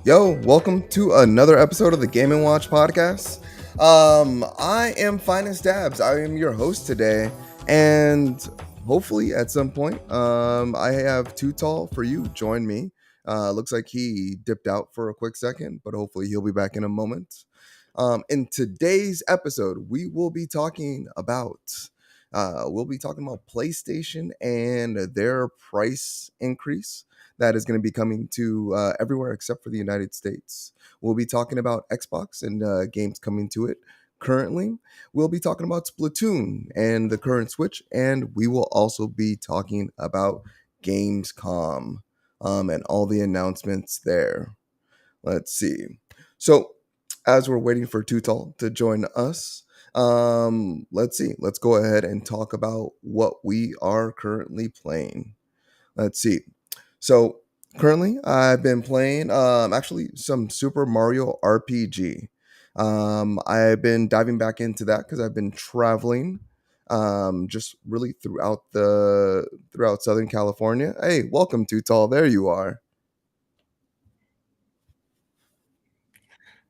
Yo, welcome to another episode of the Game and Watch podcast. I am Finest Dabs. I am your host today, and hopefully at some point, I have Too Tall for you join me. Looks like he dipped out for a quick second, but hopefully he'll be back in a moment. In today's episode, we'll be talking about PlayStation and their price increase that is going to be coming to everywhere except for the United States. We'll be talking about Xbox and games coming to it currently. We'll be talking about Splatoon and the current Switch, and we will also be talking about Gamescom and all the announcements there. Let's see. So, as we're waiting for Tutal to join us, let's see. Let's go ahead and talk about what we are currently playing. Let's see. So currently, I've been playing actually some Super Mario RPG. I've been diving back into that because I've been traveling, just really throughout Southern California. Hey, welcome to Tall. There you are.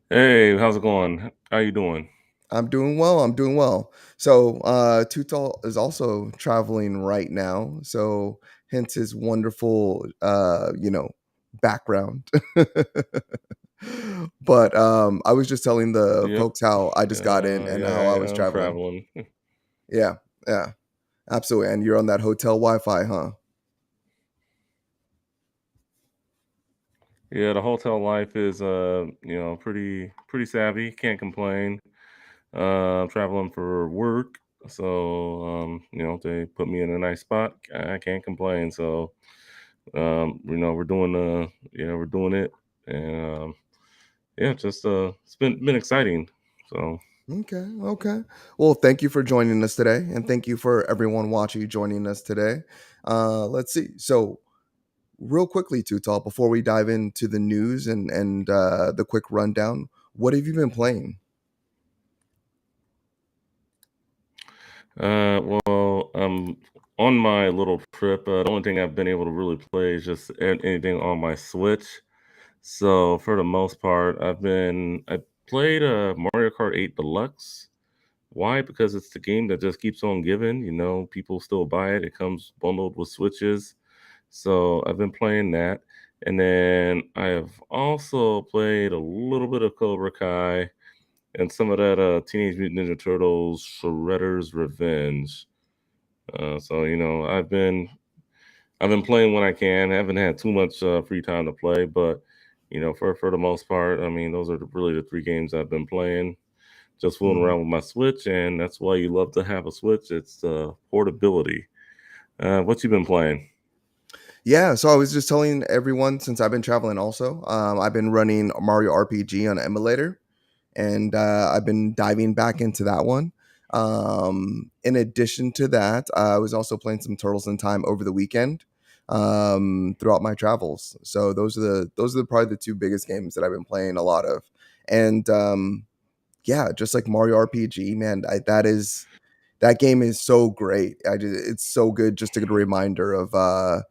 Hey, how's it going? How you doing? I'm doing well. I'm doing well. So, Tutal is also traveling right now. So, hence his wonderful, background. But I was just telling the Yep. folks how I just got in and Yeah, how I was I'm traveling. traveling. Yeah, yeah, absolutely. And you're on that hotel Wi-Fi, huh? Yeah, the hotel life is pretty savvy. Can't complain. Traveling for work, so they put me in a nice spot. I can't complain. So we're doing it, and yeah, just it's been exciting. So. Okay, okay. Well, thank you for joining us today, and thank you for everyone watching joining us today. Let's see. So, real quickly, Tutal, before we dive into the news and the quick rundown, what have you been playing? On my little trip, the only thing I've been able to really play is just anything on my Switch. So for the most part, I played Mario Kart 8 Deluxe. Why? Because it's the game that just keeps on giving. People still buy it. It comes bundled with Switches. So I've been playing that. And then I have also played a little bit of Cobra Kai and some of that Teenage Mutant Ninja Turtles Shredder's Revenge. I've been playing when I can. I haven't had too much free time to play, but for the most part, I mean, those are really the three games I've been playing. Just fooling Mhm. around with my Switch, and that's why you love to have a Switch. It's portability. What you been playing? Yeah, so I was just telling everyone since I've been traveling also, I've been running Mario RPG on emulator, and I've been diving back into that one. In addition to that, I was also playing some Turtles in Time over the weekend throughout my travels. So those are probably the two biggest games that I've been playing a lot of. And yeah, just like Mario RPG, man, that game is so great. It's so good just to get a reminder of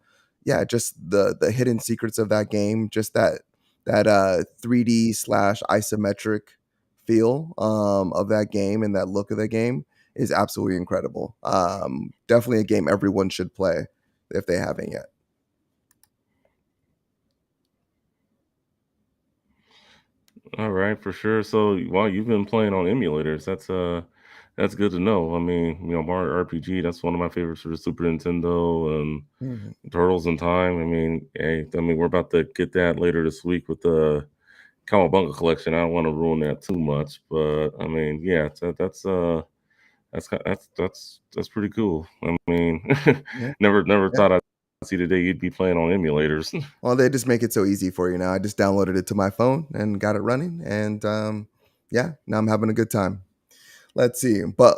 yeah, just the hidden secrets of that game, just that 3D slash isometric feel of that game and that look of the game is absolutely incredible. Definitely a game everyone should play if they haven't yet. All right, for sure. So, while you've been playing on emulators. That's good to know. I mean, Mario RPG. That's one of my favorites for the Super Nintendo. Mhm. Turtles in Time. I mean, hey, we're about to get that later this week with the Cowabunga collection. I don't want to ruin that too much, but I mean, yeah, that's pretty cool. I mean, Yeah. never thought I'd see the day you'd be playing on emulators. Well, they just make it so easy for you now. I just downloaded it to my phone and got it running, and yeah, now I'm having a good time. Let's see, but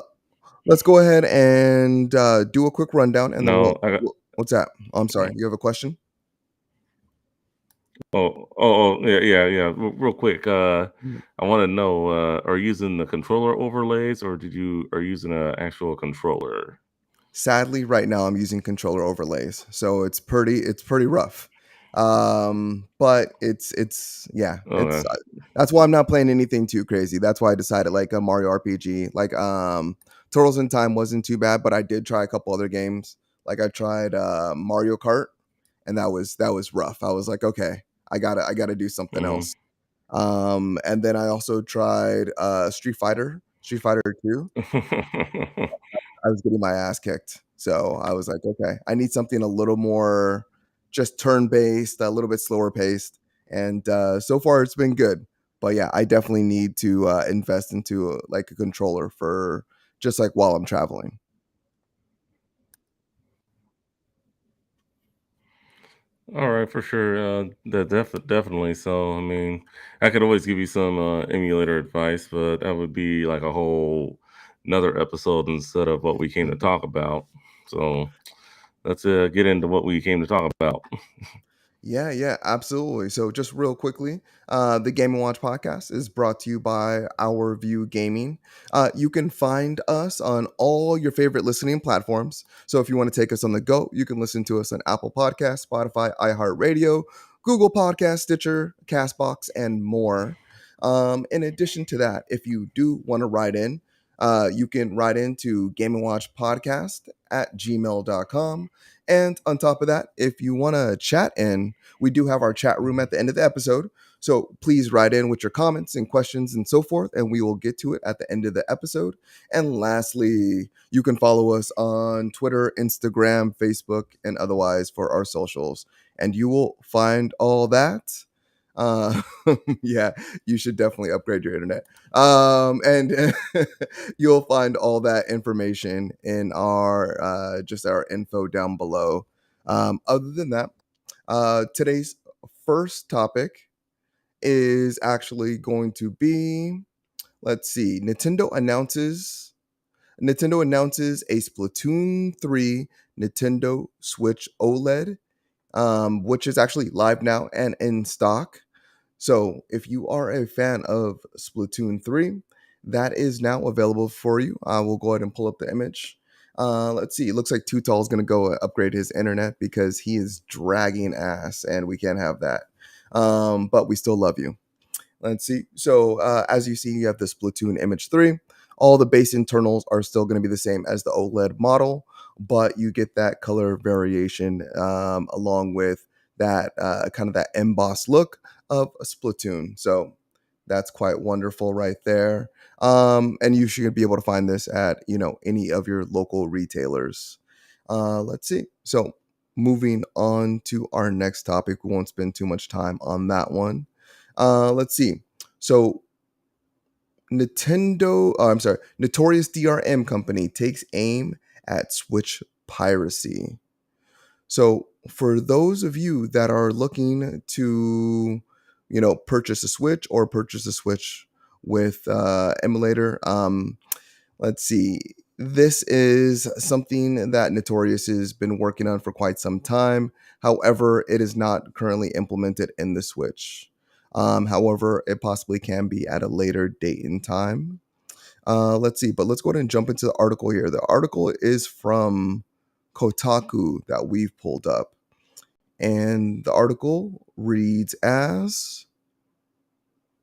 let's go ahead and do a quick rundown, and then No, I got. what's that? Oh, I'm sorry. You have a question? Yeah, yeah, yeah. Real quick, Mhm. I want to know: are you using the controller overlays, or are you using an actual controller? Sadly, right now I'm using controller overlays, so it's pretty rough. But it's yeah, it's Okay. that's why I'm not playing anything too crazy. That's why I decided like a Mario RPG, like Turtles in Time wasn't too bad, but I did try a couple other games. Like I tried Mario Kart, and that was rough. I was like, okay, I gotta do something Mhm. else. And then I also tried Street Fighter 2. I was getting my ass kicked. So I was like, okay, I need something a little more just turn based, a little bit slower paced. And so far it's been good. But yeah, I definitely need to invest into like a controller for just like while I'm traveling. Alright, for sure, definitely, so, I mean, I could always give you some, emulator advice, but that would be, like, a whole another episode instead of what we came to talk about, so, let's, get into what we came to talk about. Yeah, yeah, absolutely. So, just real quickly, the Game and Watch podcast is brought to you by Our View Gaming. You can find us on all your favorite listening platforms. So, if you want to take us on the go, you can listen to us on Apple Podcasts, Spotify, iHeartRadio, Google Podcast, Stitcher, Castbox, and more. In addition to that, if you do want to write in, you can write into Game and Watch Podcast at gmail.com. And on top of that, if you want to chat in, we do have our chat room at the end of the episode. So please write in with your comments and questions and so forth, and we will get to it at the end of the episode. And lastly, you can follow us on Twitter, Instagram, Facebook, and otherwise for our socials. And you will find all that. Uh, yeah, you should definitely upgrade your internet. And you'll find all that information in our just our info down below. Other than that, today's first topic is actually going to be, let's see, Nintendo announces a Splatoon 3 Nintendo Switch OLED, which is actually live now and in stock. So if you are a fan of Splatoon 3, that is now available for you. I will go ahead and pull up the image. Let's see. It looks like Too Tall is going to go upgrade his internet because he is dragging ass, and we can't have that. But we still love you. Let's see. So as you see, you have the Splatoon Image 3. All the base internals are still going to be the same as the OLED model, but you get that color variation along with that kind of that embossed look of a Splatoon. So that's quite wonderful right there. And you should be able to find this at any of your local retailers. Let's see. So moving on to our next topic, we won't spend too much time on that one. Let's see. So Notorious DRM company takes aim at Switch piracy. So for those of you that are looking to, purchase a Switch or purchase a Switch with emulator, let's see. This is something that Notorious has been working on for quite some time. However, it is not currently implemented in the Switch. However, it possibly can be at a later date and time. Let's see, but let's go ahead and jump into the article here. The article is from Kotaku that we've pulled up. And the article reads as,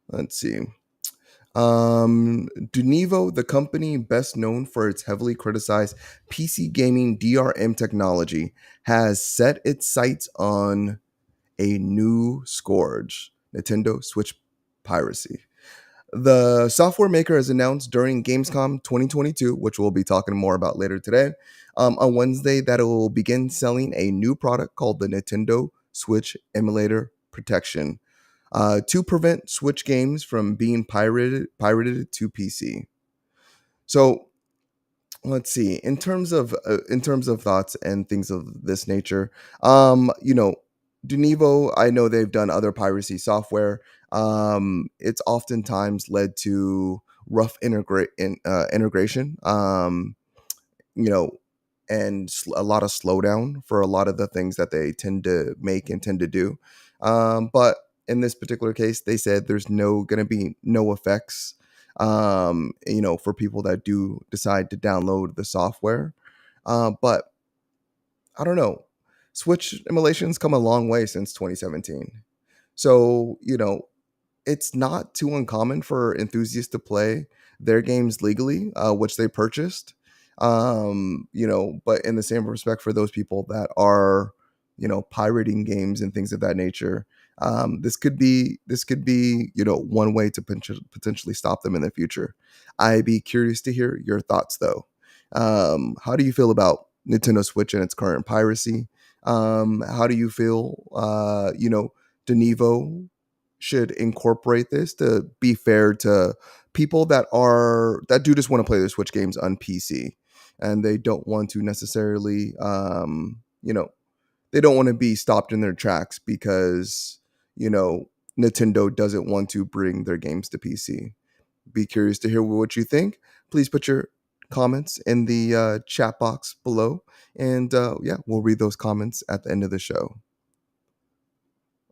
let's see. Dunevo, the company best known for its heavily criticized PC gaming DRM technology, has set its sights on a new scourge: Nintendo Switch piracy. The software maker has announced during Gamescom 2022, which we'll be talking more about later today, on Wednesday, that it will begin selling a new product called the Nintendo Switch Emulator Protection to prevent Switch games from being pirated to PC. So let's see. In terms of thoughts and things of this nature, Dunevo, I know they've done other piracy software. It's oftentimes led to rough integration. You know, and a lot of slowdown for a lot of the things that they tend to make and tend to do. But in this particular case, they said there's going to be no effects, for people that do decide to download the software. But I don't know. Switch emulations come a long way since 2017. So, it's not too uncommon for enthusiasts to play their games legally, which they purchased. But in the same respect for those people that are, pirating games and things of that nature, this could be one way to potentially stop them in the future. I'd be curious to hear your thoughts though. How do you feel about Nintendo Switch and its current piracy? How do you feel? Denevo should incorporate this to be fair to people that do just want to play their Switch games on PC, and they don't want to necessarily they don't want to be stopped in their tracks because you know Nintendo doesn't want to bring their games to PC. Be curious to hear what you think. Please put your comments in the chat box below, and yeah, we'll read those comments at the end of the show.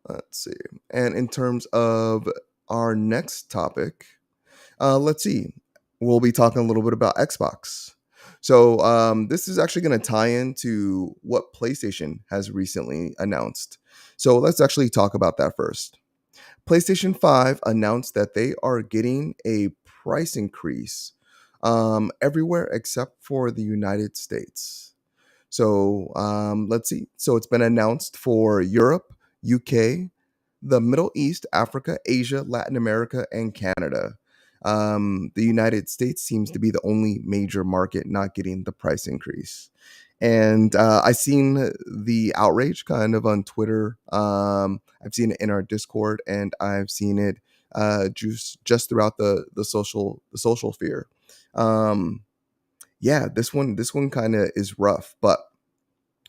Let's see. And in terms of our next topic, let's see. We'll be talking a little bit about Xbox. So this is actually going to tie into what PlayStation has recently announced. So let's actually talk about that first. PlayStation 5 announced that they are getting a price increase everywhere except for the United States. So let's see. So it's been announced for Europe, UK, the Middle East, Africa, Asia, Latin America, and Canada. The United States seems to be the only major market not getting the price increase. And I've seen the outrage kind of on Twitter. I've seen it in our Discord, and I've seen it just throughout the social sphere. Um, yeah, this one kind of is rough, but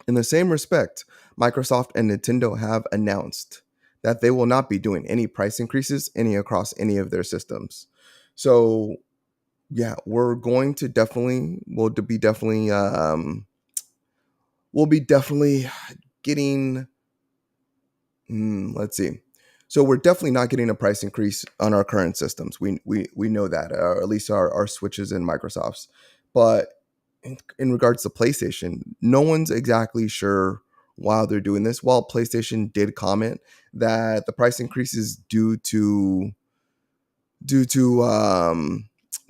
in the same respect, Microsoft and Nintendo have announced that they will not be doing any price increases any across any of their systems. So yeah, we're going to definitely we'll be definitely getting let's see. So we're definitely not getting a price increase on our current systems. We know that, or at least our switches and Microsofts. But in regards to PlayStation, no one's exactly sure why they're doing this. While PlayStation did comment that the price increase is due to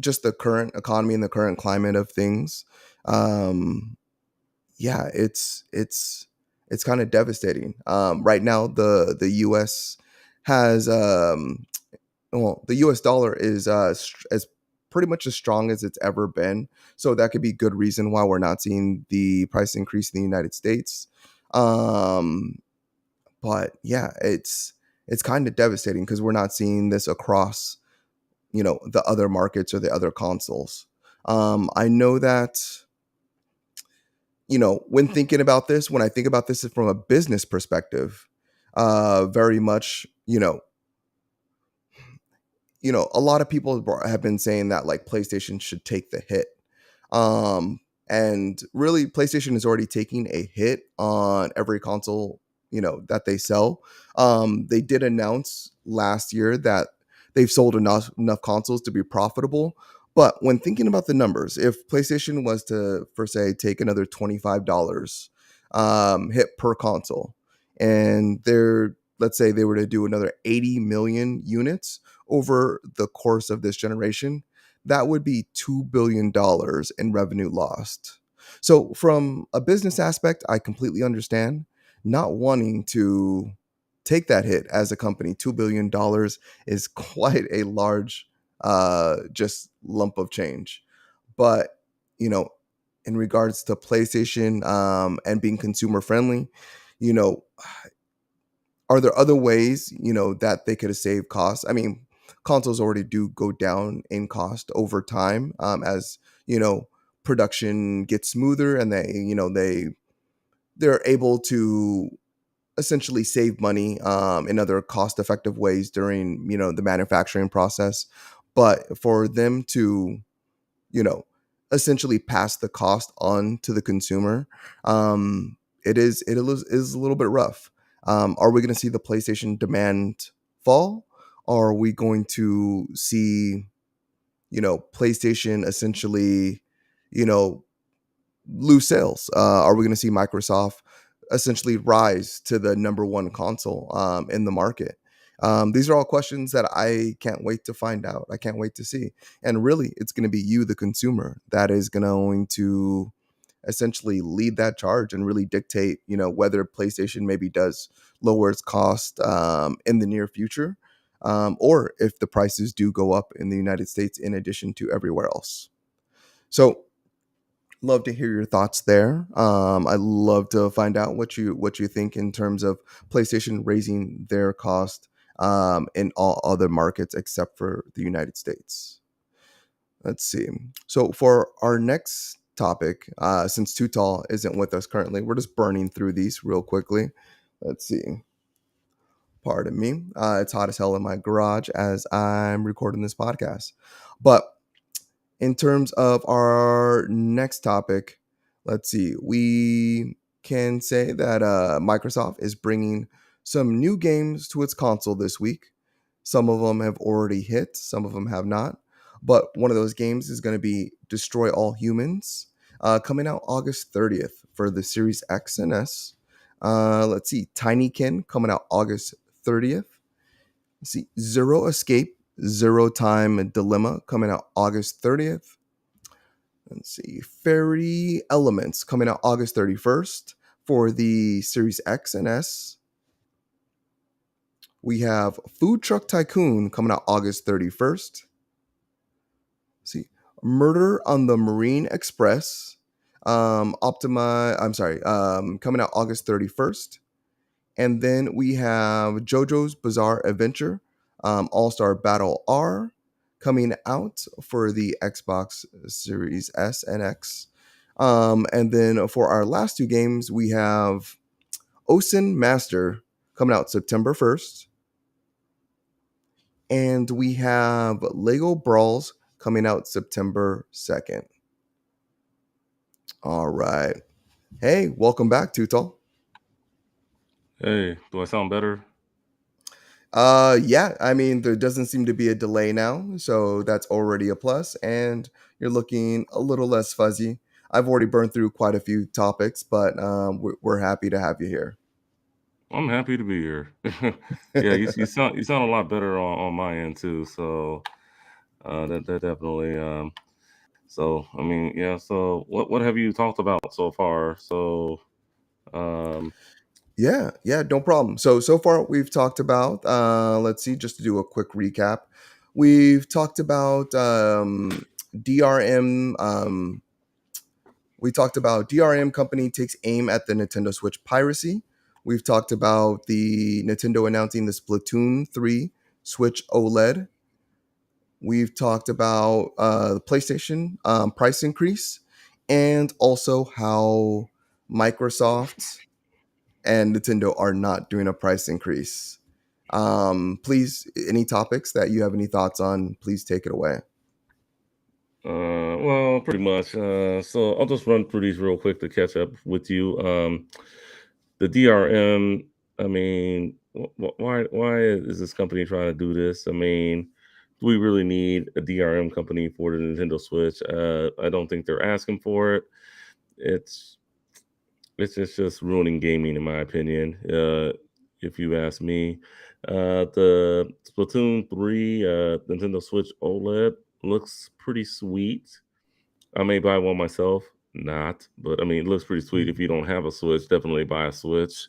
just the current economy and the current climate of things. Um, yeah, it's kind of devastating. Right now, the U.S. has the U.S. dollar is as pretty much as strong as it's ever been. So that could be good reason why we're not seeing the price increase in the United States. Um, but yeah, it's kind of devastating because we're not seeing this across the other markets or the other consoles. I know that when I think about this from a business perspective, very much, a lot of people have been saying that like PlayStation should take the hit. And really PlayStation is already taking a hit on every console, that they sell. They did announce last year that they've sold enough consoles to be profitable. But when thinking about the numbers, if PlayStation was to, for say, take another $25 hit per console, and let's say they were to do another 80 million units over the course of this generation, that would be $2 billion in revenue lost. So, from a business aspect, I completely understand not wanting to take that hit as a company. $2 billion is quite a large just lump of change. But, you know, in regards to PlayStation and being consumer friendly, you know, are there other ways, that they could have saved costs? I mean, consoles already do go down in cost over time as, production gets smoother and they're able to essentially save money in other cost effective ways during, the manufacturing process. But for them to, you know, essentially pass the cost on to the consumer, it is a little bit rough. Are we going to see the PlayStation demand fall? Or are we going to see, PlayStation essentially, you know, lose sales? Are we going to see Microsoft essentially rise to the number one console in the market? These are all questions that I can't wait to find out. I can't wait to see. And really, it's going to be you, the consumer, that is going to essentially lead that charge and really dictate, whether PlayStation maybe does lower its cost in the near future, or if the prices do go up in the United States in addition to everywhere else. So, love to hear your thoughts there. I love to find out what you think in terms of PlayStation raising their cost in all other markets except for the United States. Let's see. So for our next topic, since Tutal isn't with us currently, we're just burning through these real quickly. Let's see. Pardon me. It's hot as hell in my garage as I'm recording this podcast. But in terms of our next topic, let's see. We can say that Microsoft is bringing some new games to its console this week. Some of them have already hit, some of them have not. But one of those games is going to be Destroy All Humans, coming out August 30th for the Series X and S. Let's see. Tinykin coming out August 30th. Let's see. Zero Escape, Zero Time Dilemma coming out August 30th. Let's see. Fairy Elements coming out August 31st for the Series X and S. We have Food Truck Tycoon coming out August 31st. Let's see. Murder on the Marine Express. Coming out August 31st. And then we have JoJo's Bizarre Adventure, All-Star Battle R, coming out for the Xbox Series S and X. And then for our last two games, we have Osin Master coming out September 1st. And we have Lego Brawls coming out September 2nd. All right. Hey, welcome back, Tutal. Hey, do I sound better? Yeah, I mean, there doesn't seem to be a delay now, so that's already a plus, and you're looking a little less fuzzy. I've already burned through quite a few topics, but we're happy to have you here. I'm happy to be here. Yeah, you sound a lot better on my end too. So that definitely. So I mean, yeah. So what have you talked about so far? So um, Yeah, no problem. So far we've talked about let's see, just to do a quick recap. We've talked about DRM. We talked about DRM company takes aim at the Nintendo Switch piracy. We've talked about the Nintendo announcing the Splatoon 3 Switch OLED. We've talked about the PlayStation price increase, and also how Microsoft and Nintendo are not doing a price increase. Please, any topics that you have any thoughts on, please take it away. well, pretty much. So I'll just run through these real quick to catch up with you. The DRM. I mean, why is this company trying to do this? I mean, do we really need a DRM company for the Nintendo Switch? I don't think they're asking for it. It's it's just ruining gaming, in my opinion. If you ask me, the Splatoon 3 Nintendo Switch OLED looks pretty sweet. I may buy one myself, not, but I mean, it looks pretty sweet. If you don't have a Switch, definitely buy a Switch.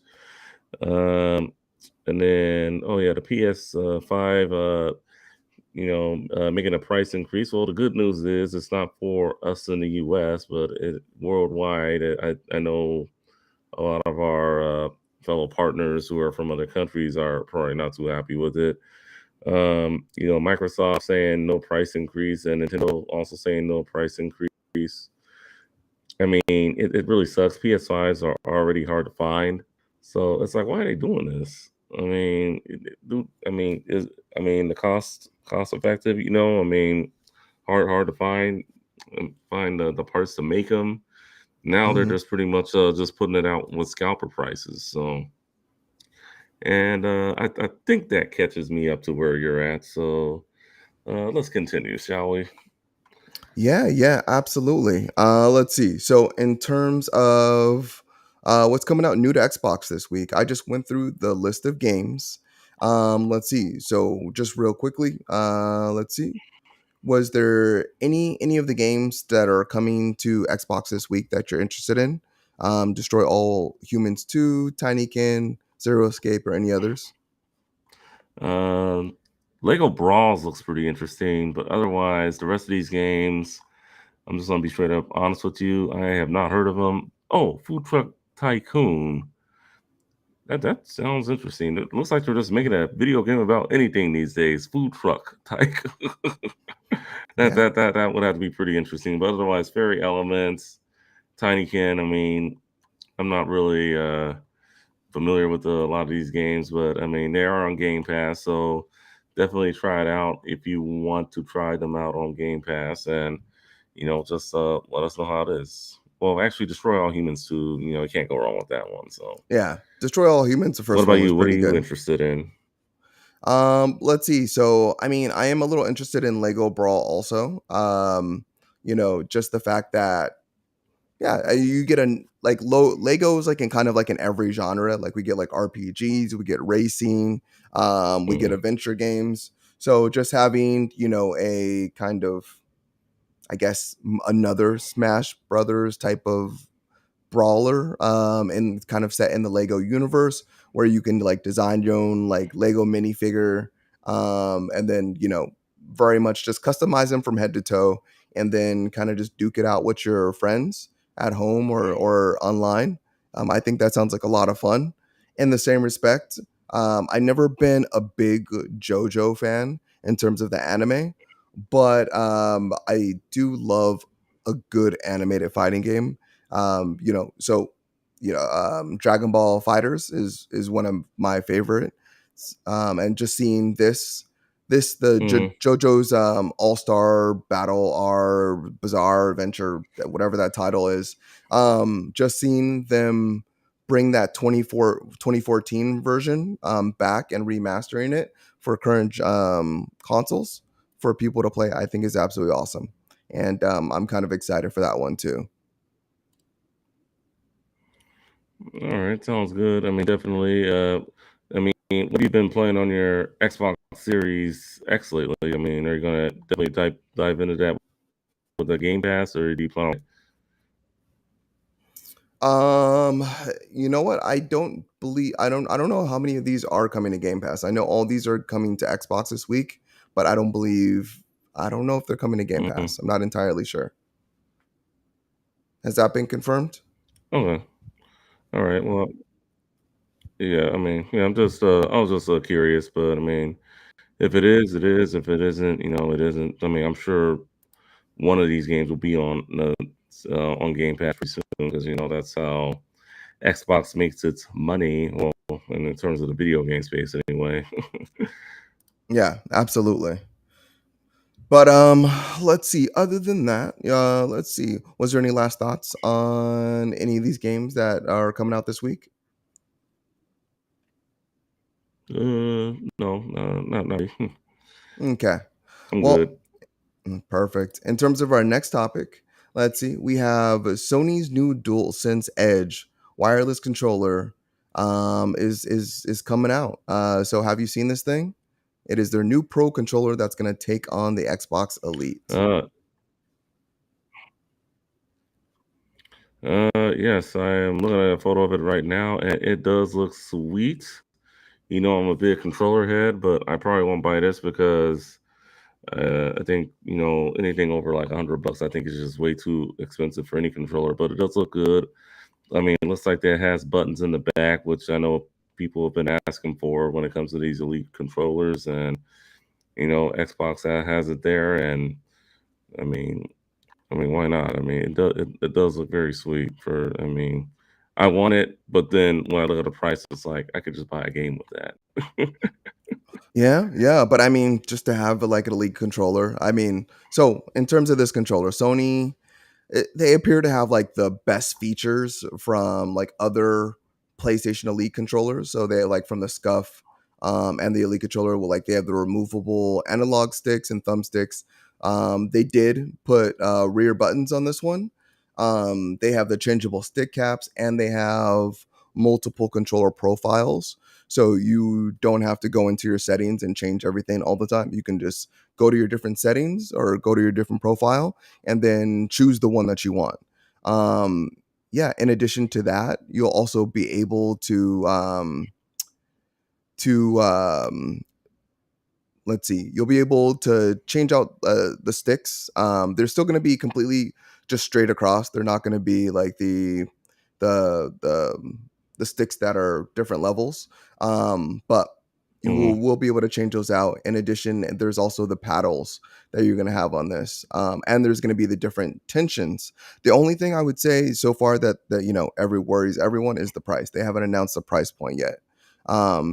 Um, and then, oh yeah, the PS5, making a price increase. Well, the good news is it's not for us in the U.S., but worldwide. I know a lot of our fellow partners who are from other countries are probably not too happy with it. Microsoft saying no price increase and Nintendo also saying no price increase. I mean, it really sucks. PS5s are already hard to find, so it's like, why are they doing this? I mean, the cost effective? I mean, hard to find and find the parts to make them. Now they're Mhm. just pretty much just putting it out with scalper prices. So, and I think that catches me up to where you're at. So let's continue, shall we? Yeah, absolutely. Let's see. So, in terms of What's coming out new to Xbox this week? I just went through the list of games. Let's see. So just real quickly, let's see. Was there any of the games that are coming to Xbox this week that you're interested in? Destroy All Humans 2, Tinykin, Zero Escape, or any others? Um, Lego Brawls looks pretty interesting, but otherwise, the rest of these games, I'm just gonna be straight up honest with you. I have not heard of them. Oh, Food Truck Tycoon. That sounds interesting. It looks like they're just making a video game about anything these days. Food truck tycoon. that Yeah, that that that would have to be pretty interesting. But otherwise, Fairy Elements, Tinykin. I mean, I'm not really familiar with a lot of these games, but I mean they are on Game Pass, so definitely try it out if you want to try them out on Game Pass, and just let us know how it is. Well, actually, Destroy All Humans too. You can't go wrong with that one. So, yeah. Destroy All Humans, the what first about one was you? What are pretty you good. interested in? Let's see. So, I mean, I am a little interested in Lego Brawl also. Just the fact that yeah, you get a like Legos like in kind of like in every genre. Like we get like RPGs, we get racing, we get Mhm. adventure games. So just having a kind of I guess another Smash Brothers type of brawler and kind of set in the Lego universe where you can like design your own like Lego minifigure and then very much just customize them from head to toe and then kind of just duke it out with your friends at home or online. I think that sounds like a lot of fun. In the same respect, I never been a big JoJo fan in terms of the anime, but I do love a good animated fighting game. Dragon Ball Fighters is one of my favorite. And just seeing Mhm. JoJo's All Star Battle R Bizarre Adventure, whatever that title is, just seeing them bring that 2014 version back and remastering it for current consoles for people to play, I think is absolutely awesome. And I'm kind of excited for that one too. All right, sounds good. I mean, definitely. I mean, what have you been playing on your Xbox Series X lately? I mean, are you gonna definitely dive into that with the Game Pass, or do you plan on? Um, you know what? I don't know how many of these are coming to Game Pass. I know all these are coming to Xbox this week, but I don't know if they're coming to Game Mhm. Pass. I'm not entirely sure. Has that been confirmed? Okay. All right. Well, yeah. I mean, yeah. I was just curious, but I mean, if it is, it is. If it isn't, it isn't. I mean, I'm sure one of these games will be on Game Pass pretty soon because that's how Xbox makes its money. Well, and in terms of the video game space, anyway. Yeah, absolutely. But let's see. Other than that, let's see. Was there any last thoughts on any of these games that are coming out this week? No, not really. Okay. I'm Well, good. perfect. In terms of our next topic, let's see. We have Sony's new DualSense Edge wireless controller is coming out. So have you seen this thing? It is their new pro controller that's going to take on the Xbox Elite. Uh, yes, I am looking at a photo of it right now, and it does look sweet. I'm a big controller head, but I probably won't buy this because I think anything over like $100, I think is just way too expensive for any controller. But it does look good. I mean, it looks like that has buttons in the back, which I know people have been asking for when it comes to these Elite controllers, and Xbox has it there, and I mean, why not? I mean, it does look very sweet. I mean, I want it, but then when I look at the price, it's like I could just buy a game with that. Yeah, yeah, but I mean, just to have like an Elite controller. I mean, so in terms of this controller, Sony they appear to have like the best features from like other PlayStation Elite controllers. So they like from the Scuff and the Elite controller will like they have the removable analog sticks and thumbsticks. They did put rear buttons on this one. They have the changeable stick caps, and they have multiple controller profiles. So you don't have to go into your settings and change everything all the time. You can just go to your different settings or go to your different profile and then choose the one that you want. Um, yeah, in addition to that, you'll also be able to let's see, you'll be able to change out the sticks. They're still going to be completely just straight across. They're not going to be like the the the sticks that are different levels. But you Mhm. will be able to change those out. In addition, there's also the paddles that you're going to have on this, and there's going to be the different tensions. The only thing I would say so far that every worries everyone is the price. They haven't announced the price point yet.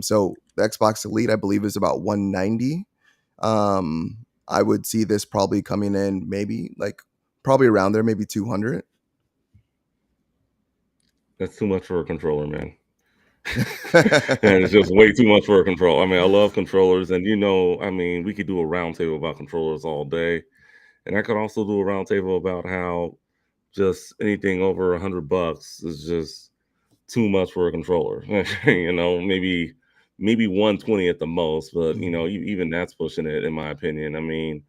So the Xbox Elite, I believe, is about 190. I would see this probably coming in maybe like probably around there, maybe 200. That's too much for a controller, man. And it's just way too much for a controller. I mean, I love controllers, and I mean, we could do a roundtable about controllers all day, and I could also do a roundtable about how just anything over $100 is just too much for a controller. Maybe 120 at the most, but Mhm. even that's pushing it, in my opinion. I mean,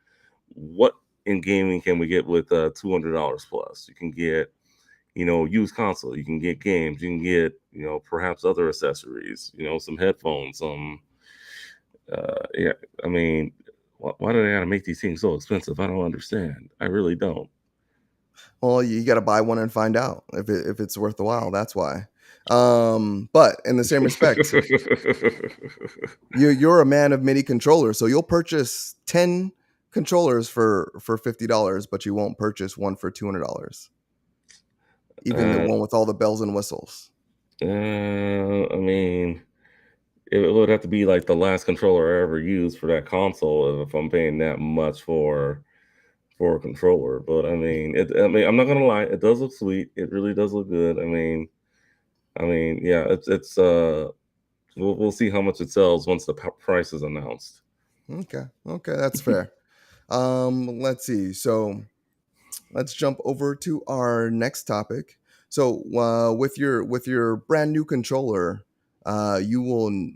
what in gaming can we get with $200 plus? You can get used console. You can get games. You can get, perhaps other accessories. Some headphones. Yeah. I mean, why do they gotta make these things so expensive? I don't understand. I really don't. Well, you got to buy one and find out if it's worth the while. That's why. But in the same respect, you're a man of many controllers, so you'll purchase 10 controllers for $50, but you won't purchase one for $200, even the uh, one with all the bells and whistles. I mean, it would have to be like the last controller I ever used for that console if I'm paying that much for a controller. But I mean, I'm not gonna lie, it does look sweet. It really does look good. I mean, yeah, it's. We'll see how much it sells once the price is announced. Okay, okay, that's fair. Let's see. So let's jump over to our next topic. So, with your brand new controller, you will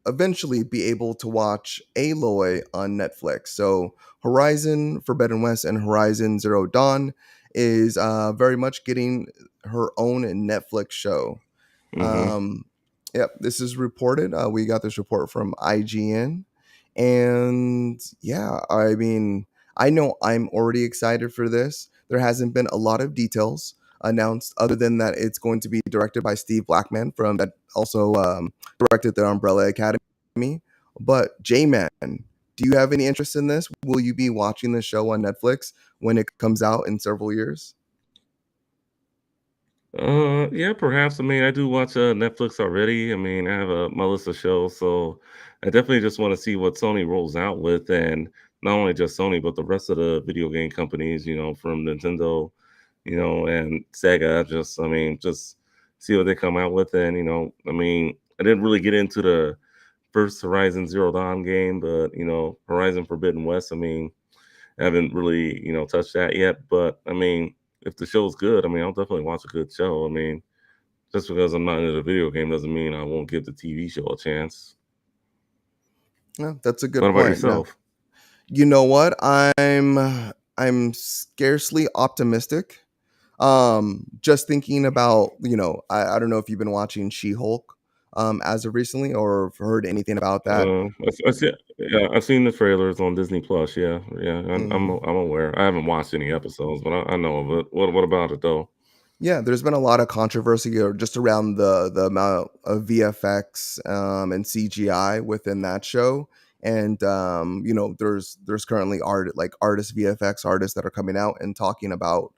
eventually be able to watch Aloy on Netflix. So, Horizon Forbidden West and Horizon Zero Dawn is very much getting her own Netflix show. Hmm. Um, yep, this is reported. We got this report from IGN, and yeah, I mean, I know I'm already excited for this. There hasn't been a lot of details announced, other than that it's going to be directed by Steve Blackman from that also directed the Umbrella Academy. But J Man, do you have any interest in this? Will you be watching the show on Netflix when it comes out in several years? Yeah, perhaps. I mean, I do watch Netflix already. I mean, I have my list of shows, so I definitely just want to see what Sony rolls out with, and not only just Sony, but the rest of the video game companies. From Nintendo, and Sega. I mean, just see what they come out with, and I mean, I didn't really get into the first Horizon Zero Dawn game, but Horizon Forbidden West. I mean, I haven't really touched that yet, but I mean, if the show's good, I mean, I'll definitely watch a good show. I mean, just because I'm not into the video game doesn't mean I won't give the TV show a chance. Yeah, that's a What good about point. Now, yourself? you know what? I'm scarcely optimistic. Just thinking about, I don't know if you've been watching She-Hulk as of recently or have heard anything about that. I see, yeah, I've seen the trailers on Disney Plus. Yeah, yeah, Mhm. I'm aware. I haven't watched any episodes, but I know of it. What about it though? Yeah, there's been a lot of controversy or just around the amount of VFX and CGI within that show. And there's currently artists, VFX artists that are coming out and talking about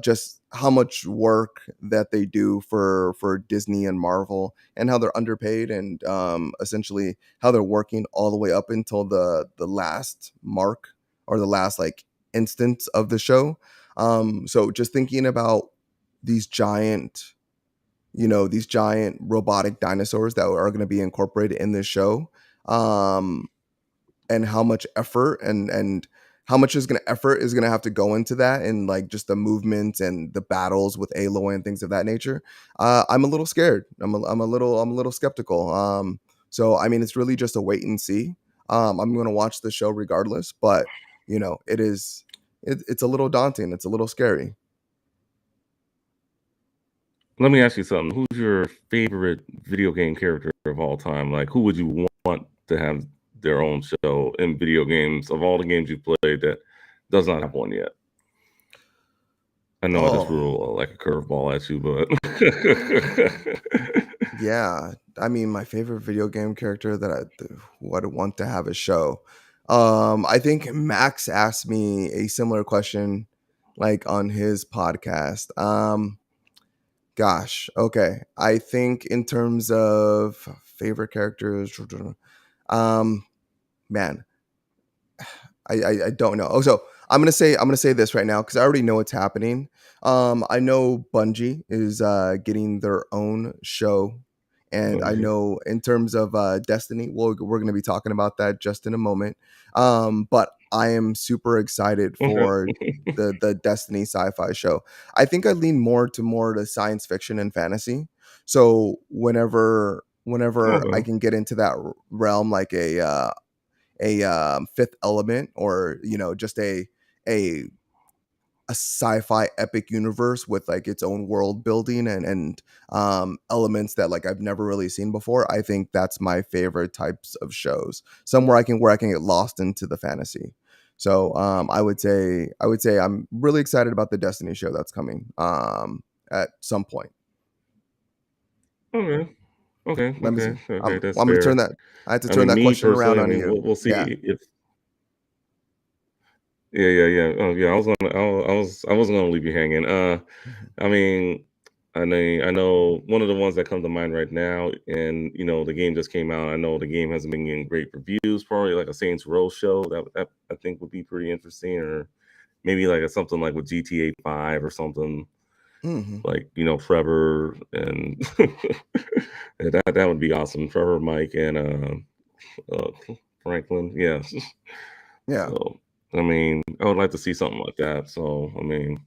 just how much work that they do for Disney and Marvel, and how they're underpaid, and essentially how they're working all the way up until the last mark, or the last like instance of the show. So just thinking about these giant, these giant robotic dinosaurs that are going to be incorporated in this show, um, and how much effort and how much is gonna effort is gonna have to go into that, and like just the movement and the battles with Aloy and things of that nature. I'm a little scared. I'm a little skeptical. So I mean, it's really just a wait and see. I'm gonna watch the show regardless, but it's a little daunting. It's a little scary. Let me ask you something. Who's your favorite video game character of all time? Like, who would you want to have their own show in video games of all the games you've played that does not have one yet? I know I just Oh, threw like a curveball at you, but yeah. I mean, my favorite video game character that would want to have a show. I think Max asked me a similar question like on his podcast. Gosh, okay. I think in terms of favorite characters, um, man, I don't know. Oh, so I'm gonna say this right now because I already know what's happening. I know Bungie is getting their own show, and I Bungie. know in terms of Destiny, we're gonna be talking about that just in a moment. But I am super excited Okay. for the Destiny sci-fi show. I think I lean more to science fiction and fantasy. So whenever I Okay. can get into that realm, like a Fifth Element, or just a a sci-fi epic universe with like its own world building and elements that like I've never really seen before. I think that's my favorite types of shows. Somewhere I can get lost into the fantasy. So I would say I'm really excited about the Destiny show that's coming at some point. Okay. Okay. Let me see. Okay. I'm, Okay. That's I'm gonna turn fair. that. I had to I turn mean, that me question around personally, I on mean, you. we'll Yeah. see if yeah, yeah, yeah. Oh, yeah. I wasn't gonna leave you hanging. Mhm. I mean, I know one of the ones that come to mind right now, and the game just came out. I know the game hasn't been getting great reviews. Probably like a Saints Row show that I think would be pretty interesting, or maybe like something like with GTA 5 or something Mhm. like Trevor and yeah, that would be awesome. Trevor, Mike, and uh, Franklin. Yeah. Yeah. So I mean, I would like to see something like that. So I mean,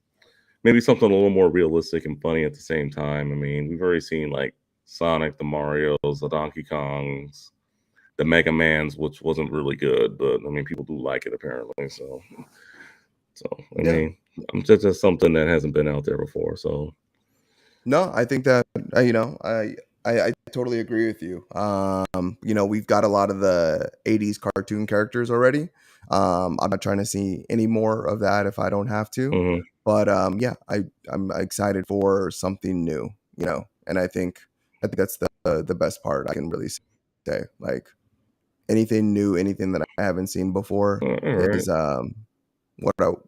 maybe something a little more realistic and funny at the same time. I mean, we've already seen like Sonic, the Mario's, the Donkey Kongs, the Mega Man's, which wasn't really good, but I mean, people do like it apparently. So I Yeah. mean, just something that hasn't been out there before. So No, I think that I totally agree with you. We've got a lot of the '80s cartoon characters already. I'm not trying to see any more of that if I don't have to. mhm. But yeah, I'm excited for something new. And I think that's the best part I can really say. Like anything new, anything that I haven't seen before All right. is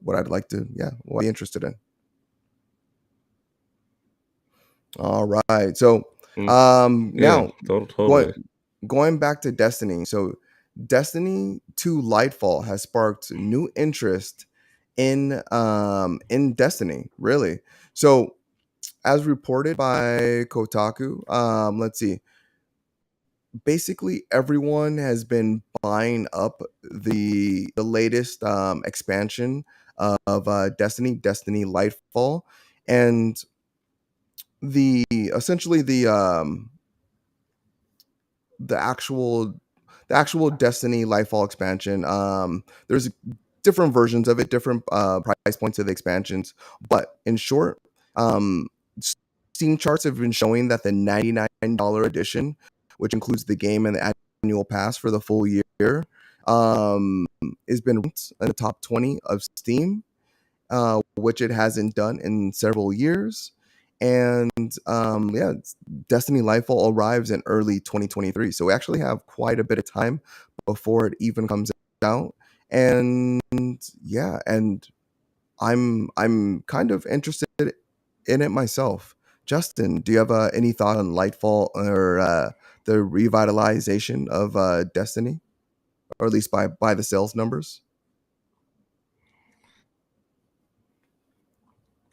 what I'd like to, yeah, what I'd be interested in. All right. So, Mm, yeah, now going totally. going back to Destiny. So, Destiny 2 Lightfall has sparked new interest in Destiny, really. So, as reported by Kotaku, let's see. Basically everyone has been buying up the latest expansion of Destiny Lightfall, and the essentially the actual the actual Destiny Lightfall expansion. There's different versions of it, different price points of the expansions, but in short, um, Steam charts have been showing that the $99 edition, which includes the game and the annual pass for the full year, um, has been ranked in the top 20 of Steam, which it hasn't done in several years. And yeah, Destiny Lightfall arrives in early 2023, so we actually have quite a bit of time before it even comes out. And yeah, and I'm kind of interested in it myself. Justin, do you have any thought on Lightfall or the revitalization of Destiny, or at least by the sales numbers?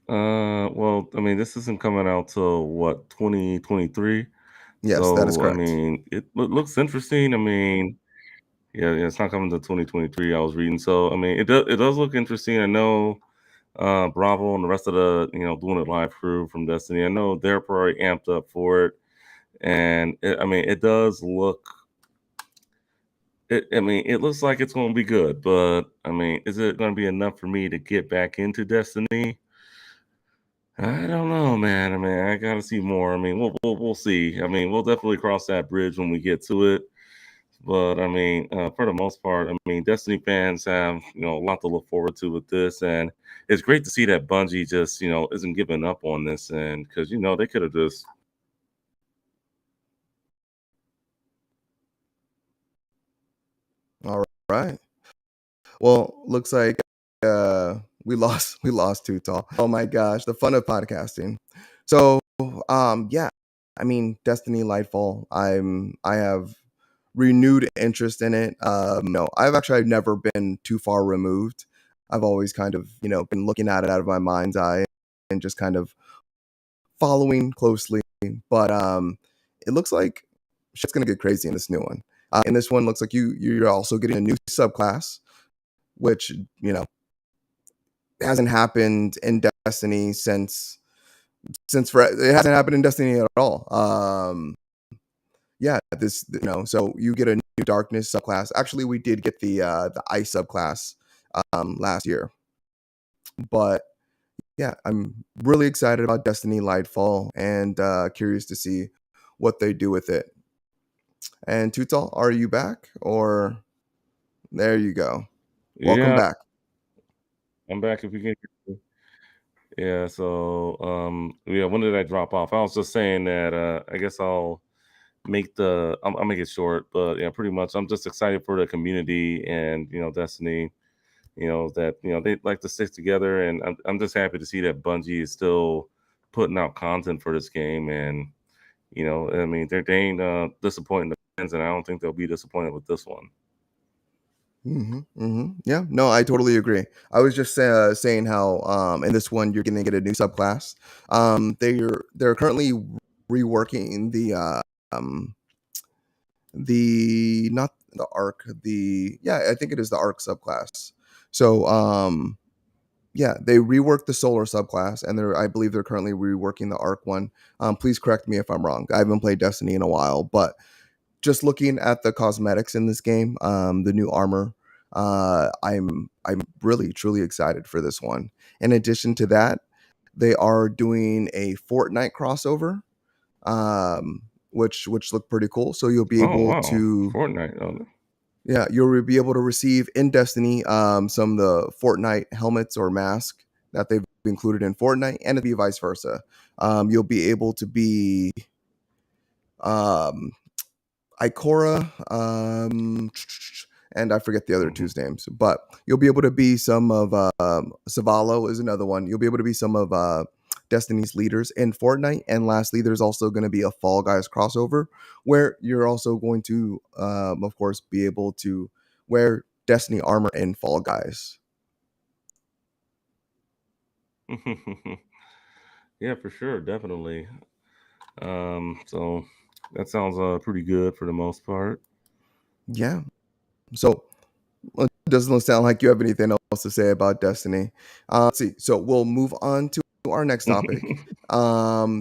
Well, I mean, this isn't coming out till what 2023. Yes, that is So I correct. mean, it looks interesting. I mean, Yeah, yeah, it's not coming to 2023. I was reading, so I mean, it does look interesting. I know Bravo and the rest of the doing it live crew from Destiny. I know they're probably amped up for it, and I mean, it does look. I mean, it looks like it's going to be good, but I mean, is it going to be enough for me to get back into Destiny? I don't know, man. I mean, I gotta see more. I mean, we'll see. I mean, we'll definitely cross that bridge when we get to it. But I mean, for the most part, I mean, Destiny fans have a lot to look forward to with this, and it's great to see that Bungie just isn't giving up on this, and because they could have just. All right. Well, looks like we lost too tall. Oh my gosh, the fun of podcasting. So yeah, I mean Destiny Lightfall. I have renewed interest in it. No, I've never been too far removed. I've always kind of, been looking at it out of my mind's eye and just kind of following closely. But it looks like shit's gonna get crazy in this new one. In this one, looks like you're also getting a new subclass, which hasn't happened in Destiny it hasn't happened in Destiny at all. Yeah, this so you get a new darkness subclass. Actually, we did get the ice subclass last year, but yeah, I'm really excited about Destiny Lightfall and curious to see what they do with it. And Tutal, are you back? Or there you go. Welcome Yeah, back. I'm back if you can. Hear me. Yeah. So, yeah, when did I drop off? I was just saying that I guess I'll make it short, but yeah, pretty much. I'm just excited for the community and Destiny. That they like to stick together, and I'm just happy to see that Bungie is still putting out content for this game, and I mean they ain't disappointing the fans, and I don't think they'll be disappointed with this one. Yeah, no, I totally agree. I was just saying how in this one you're gonna get a new subclass. They're currently reworking um the not the arc the yeah I think it is the arc subclass. So yeah, they reworked the solar subclass, and I believe they're currently reworking the arc one. Please correct me if I'm wrong. I haven't played Destiny in a while, but just looking at the cosmetics in this game, the new armor, I'm really truly excited for this one. In addition to that, they are doing a Fortnite crossover, um, which look pretty cool. So you'll be Oh able wow, to Fortnite! yeah, you'll be able to receive in Destiny some of the Fortnite helmets or mask that they've included in Fortnite, and it'll be vice versa. You'll be able to be um, Ikora, and I forget the other Mhm. two's names, but you'll be able to be some of Savalo is another one. You'll be able to be some of Destiny's leaders in Fortnite, and lastly, there's also going to be a Fall Guys crossover where you're also going to, of course, be able to wear Destiny armor in Fall Guys. Yeah, for sure, definitely. So that sounds pretty good for the most part. Yeah. So well, it doesn't sound like you have anything else to say about Destiny. Let's see. So we'll move on to our next topic.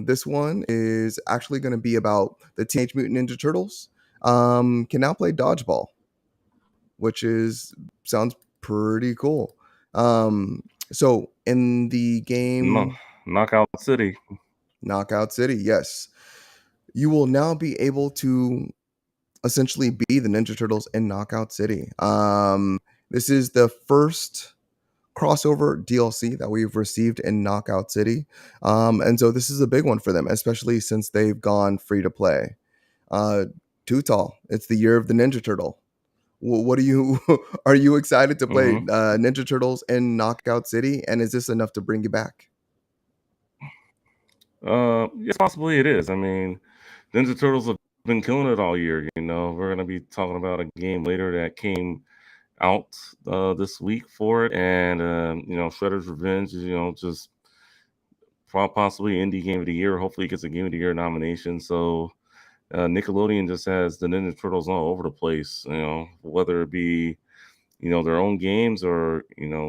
This one is actually going to be about the Teenage Mutant Ninja Turtles. Can now play dodgeball, which is sounds pretty cool. So in the No, game Knockout City. Knockout City, yes, you will now be able to essentially be the Ninja Turtles in Knockout City. This is the first crossover DLC that we've received in Knockout City. And so this is a big one for them, especially since they've gone free to play. Uh, Too tall. It's the year of the Ninja Turtle. What do you are you excited to play Hmm. Ninja Turtles in Knockout City? And is this enough to bring you back? Yes, possibly it is. I mean, Ninja Turtles have been killing it all year. We're gonna be talking about a game later that came out this week for it, and Shredder's Revenge is just possibly indie game of the year. Hopefully, it gets a game of the year nomination. So Nickelodeon just has the Ninja Turtles all over the place. Whether it be their own games or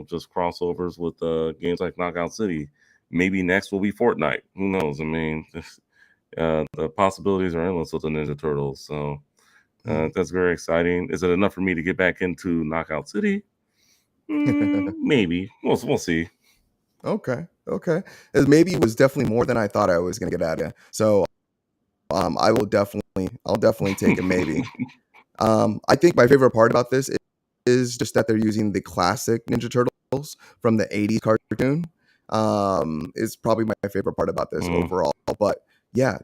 just crossovers with games like Knockout City. Maybe next will be Fortnite. Who knows? I mean, the possibilities are endless with the Ninja Turtles. So Mhm. that's very exciting. Is it enough for me to get back into Knockout City? Maybe. We'll see. Okay, okay. Maybe it was definitely more than I thought I was gonna get out of it. So, I'll definitely take a maybe. I think my favorite part about this is just that they're using the classic Ninja Turtles from the '80s cartoon. Is probably my favorite part about this Mm. overall. But yeah,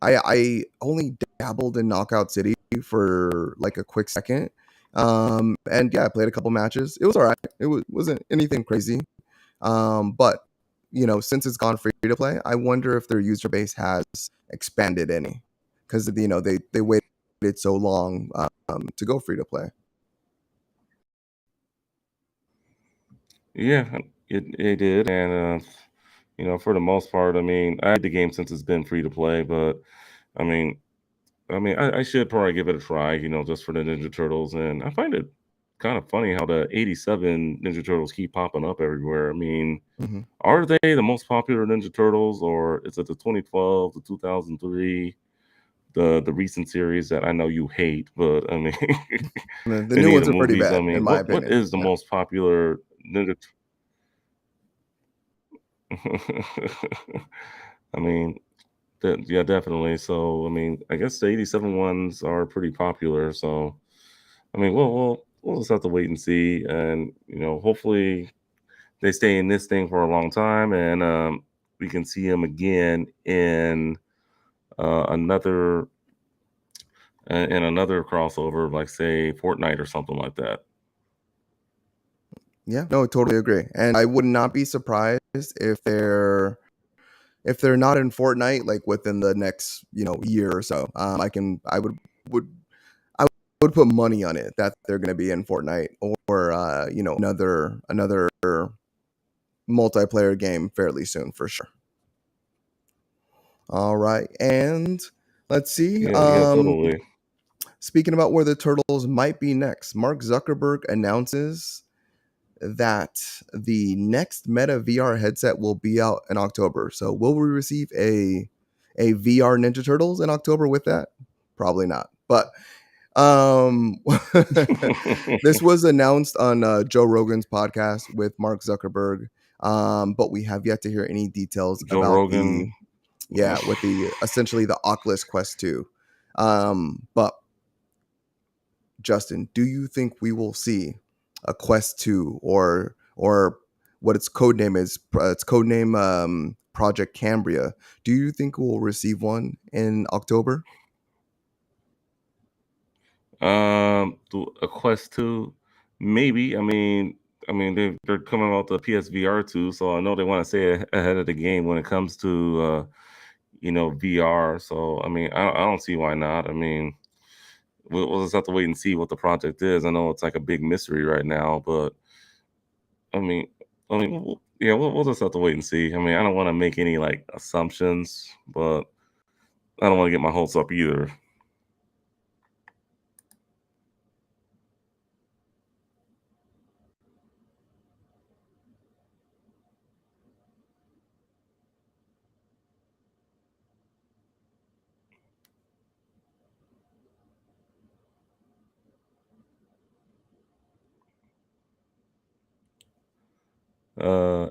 I only dabbled in Knockout City for like a quick second. And yeah, I played a couple matches. It was all right. Wasn't anything crazy. But since it's gone free to play, I wonder if their user base has expanded any because they waited so long to go free to play. Yeah, it did, and for the most part, I mean, I had the game since it's been free to play, but I mean, I should probably give it a try, just for the Ninja Turtles. And I find it kind of funny how the '87 Ninja Turtles keep popping up everywhere. I mean, Hmm. are they the most popular Ninja Turtles, or is it the 2012, the 2003, the recent series that I know you hate? But I mean, The new any of the ones are pretty movies. I bad, in mean, my what opinion. is the Yeah. most popular Ninja? I mean, yeah, definitely. So, I mean, I guess the '87 ones are pretty popular. So, I mean, we'll just have to wait and see, and hopefully they stay in this thing for a long time, and we can see them again another in another crossover, like say Fortnite or something like that. Yeah, no, totally agree. And I would not be surprised if they're not in Fortnite like within the next year or so. Would I would put money on it that they're going to be in Fortnite or another multiplayer game fairly soon for sure. All right, and let's see. Yeah, yeah, totally. Speaking about where the turtles might be next, Mark Zuckerberg announces that the next Meta VR headset will be out in October. So will we receive a VR Ninja Turtles in October with that? Probably not. But um this was announced on Joe Rogan's podcast with Mark Zuckerberg. But we have yet to hear any details Joe about the Rogan. with the essentially the Oculus Quest 2. But Justin, do you think we will see a Quest 2 or what its code name is? Its code name Project Cambria. Do you think we'll receive one in October? A Quest 2, maybe. I mean, they're coming out the PSVR 2, so I know they want to stay ahead of the game when it comes to VR. So I mean, I don't see why not. I mean, we'll just have to wait and see what the project is. I know it's like a big mystery right now, but I mean, yeah, we'll just have to wait and see. I mean, I don't want to make any like assumptions, but I don't want to get my hopes up either.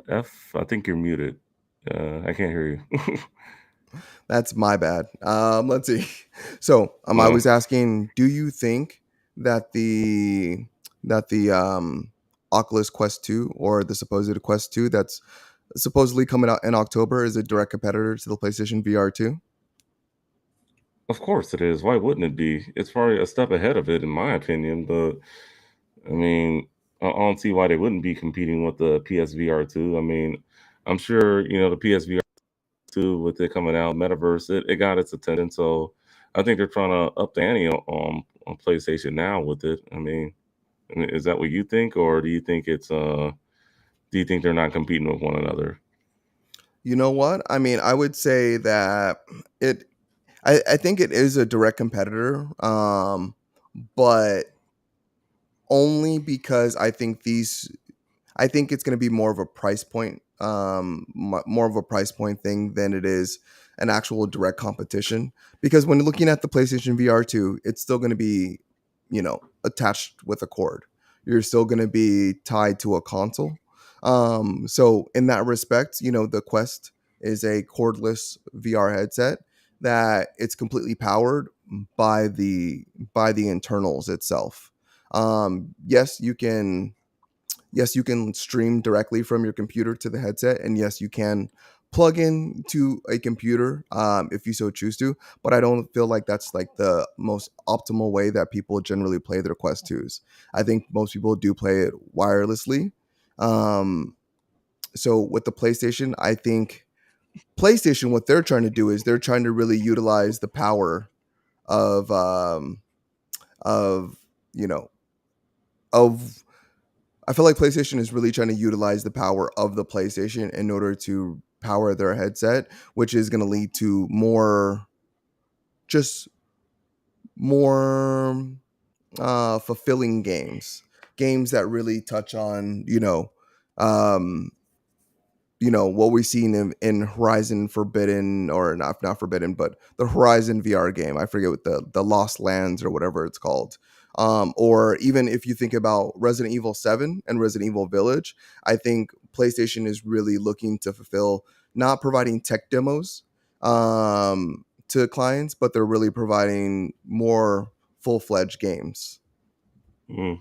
F, I think you're muted. I can't hear you. That's my bad. Let's see. So, I No. was asking, do you think that the Oculus Quest 2 or the supposed Quest 2 that's supposedly coming out in October is a direct competitor to the PlayStation VR 2? Of course it is. Why wouldn't it be? It's probably a step ahead of it, in my opinion. But I mean, I don't see why they wouldn't be competing with the PSVR 2. I mean, I'm sure the PSVR 2 with it coming out, Metaverse, it got its attention. So I think they're trying to up the ante on PlayStation now with it. I mean, is that what you think, or do you think they're not competing with one another? You know what? I mean, I would say that it I think it is a direct competitor, but only because I think it's going to be more of a price point, more of a price point thing than it is an actual direct competition. Because when looking at the PlayStation VR 2, it's still going to be, attached with a cord. You're still going to be tied to a console. So in that respect, the Quest is a cordless VR headset that it's completely powered by the internals itself. Yes, you can stream directly from your computer to the headset, and yes, you can plug in to a computer if you so choose to. But I don't feel like that's like the most optimal way that people generally play their Quest 2s. I think most people do play it wirelessly. um, so with the PlayStation, I think PlayStation, what they're trying to do is they're trying to really utilize the power of of you know of I feel like PlayStation is really trying to utilize the power of the PlayStation in order to power their headset, which is going to lead to just more fulfilling games that really touch on um, what we've seen in Horizon Forbidden, or not Forbidden, but the Horizon VR game. I forget what the Lost Lands or whatever it's called. Or even if you think about Resident Evil 7 and Resident Evil Village, I think PlayStation is really looking to fulfill, not providing tech demos to clients, but they're really providing more full-fledged games. Mm,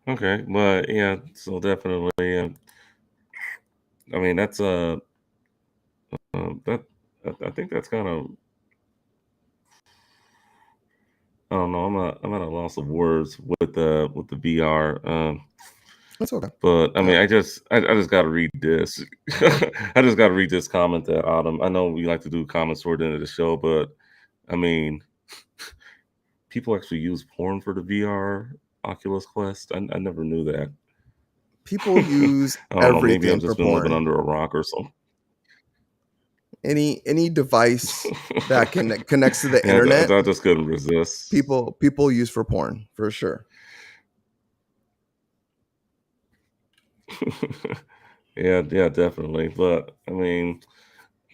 okay, but yeah, so definitely. I mean, that's that. I think that's kind of. I don't know. I'm at a loss of words with the VR. That's okay. But I Uh, mean, I just got to read this. I just got to read this comment that Autumn. I know we like to do comments toward the end of the show, but I mean, people actually use porn for the VR Oculus Quest. I never knew that. People use I don't know. Maybe I've everything for just been living porn. under a rock or something. Any device that connects to the Yeah, internet, I just couldn't resist. people use for porn for sure. Yeah, yeah, definitely. But I mean,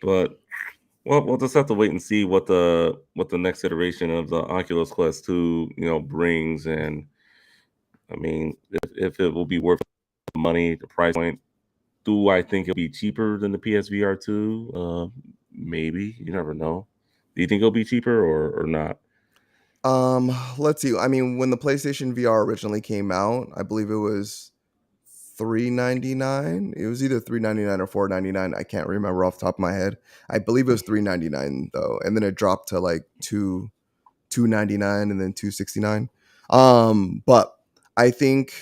but well, we'll just have to wait and see what the next iteration of the Oculus Quest 2, brings. And I mean, if it will be worth the money, the price point. Do I think it'll be cheaper than the PSVR 2? Maybe. You never know. Do you think it'll be cheaper or not? Let's see. I mean, when the PlayStation VR originally came out, I believe it was 399. It was either 399 or 499. I can't remember off the top of my head. I believe it was 399 though, and then it dropped to like 299 and then 269. But I think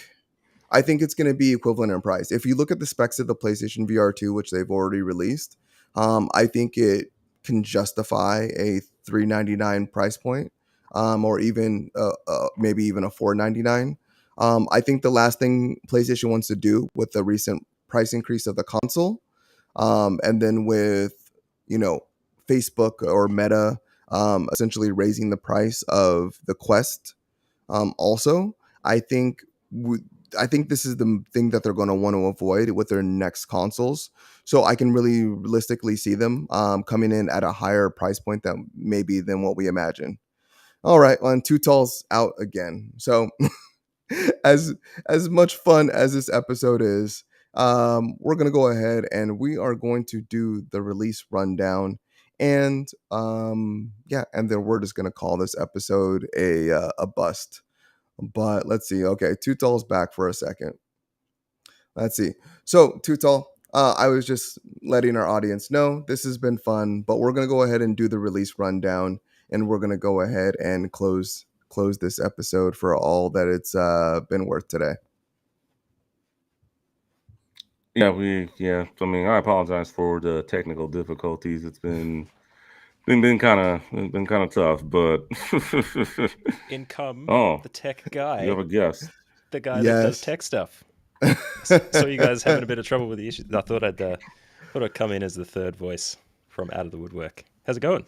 I think it's going to be equivalent in price. If you look at the specs of the PlayStation VR 2, which they've already released, I think it can justify a 399 price point, or even maybe even a 499. I think the last thing PlayStation wants to do with the recent price increase of the console, and then with you know Facebook or Meta essentially raising the price of the Quest, also, I think I think this is the thing that they're going to want to avoid with their next consoles. So I can really realistically see them coming in at a higher price point than maybe than what we imagine. All right, and Two Tall's out again. So as as much fun as this episode is, we're gonna go ahead and we are going to do the release rundown. And yeah, and then we're just gonna call this episode a bust. But let's see. Okay, Tutal's back for a second. Let's see. So, Tutal, I was just letting our audience know this has been fun, but we're gonna go ahead and do the release rundown, and we're gonna go ahead and close this episode for all that it's been worth today. Yeah. I mean, I apologize for the technical difficulties. It's been kind of tough, but In come oh, the tech you have guy, a guest. the guy that does Yes. tech stuff. So you guys having a bit of trouble with the issues. I thought I'd come in as the third voice from out of the woodwork. How's it going?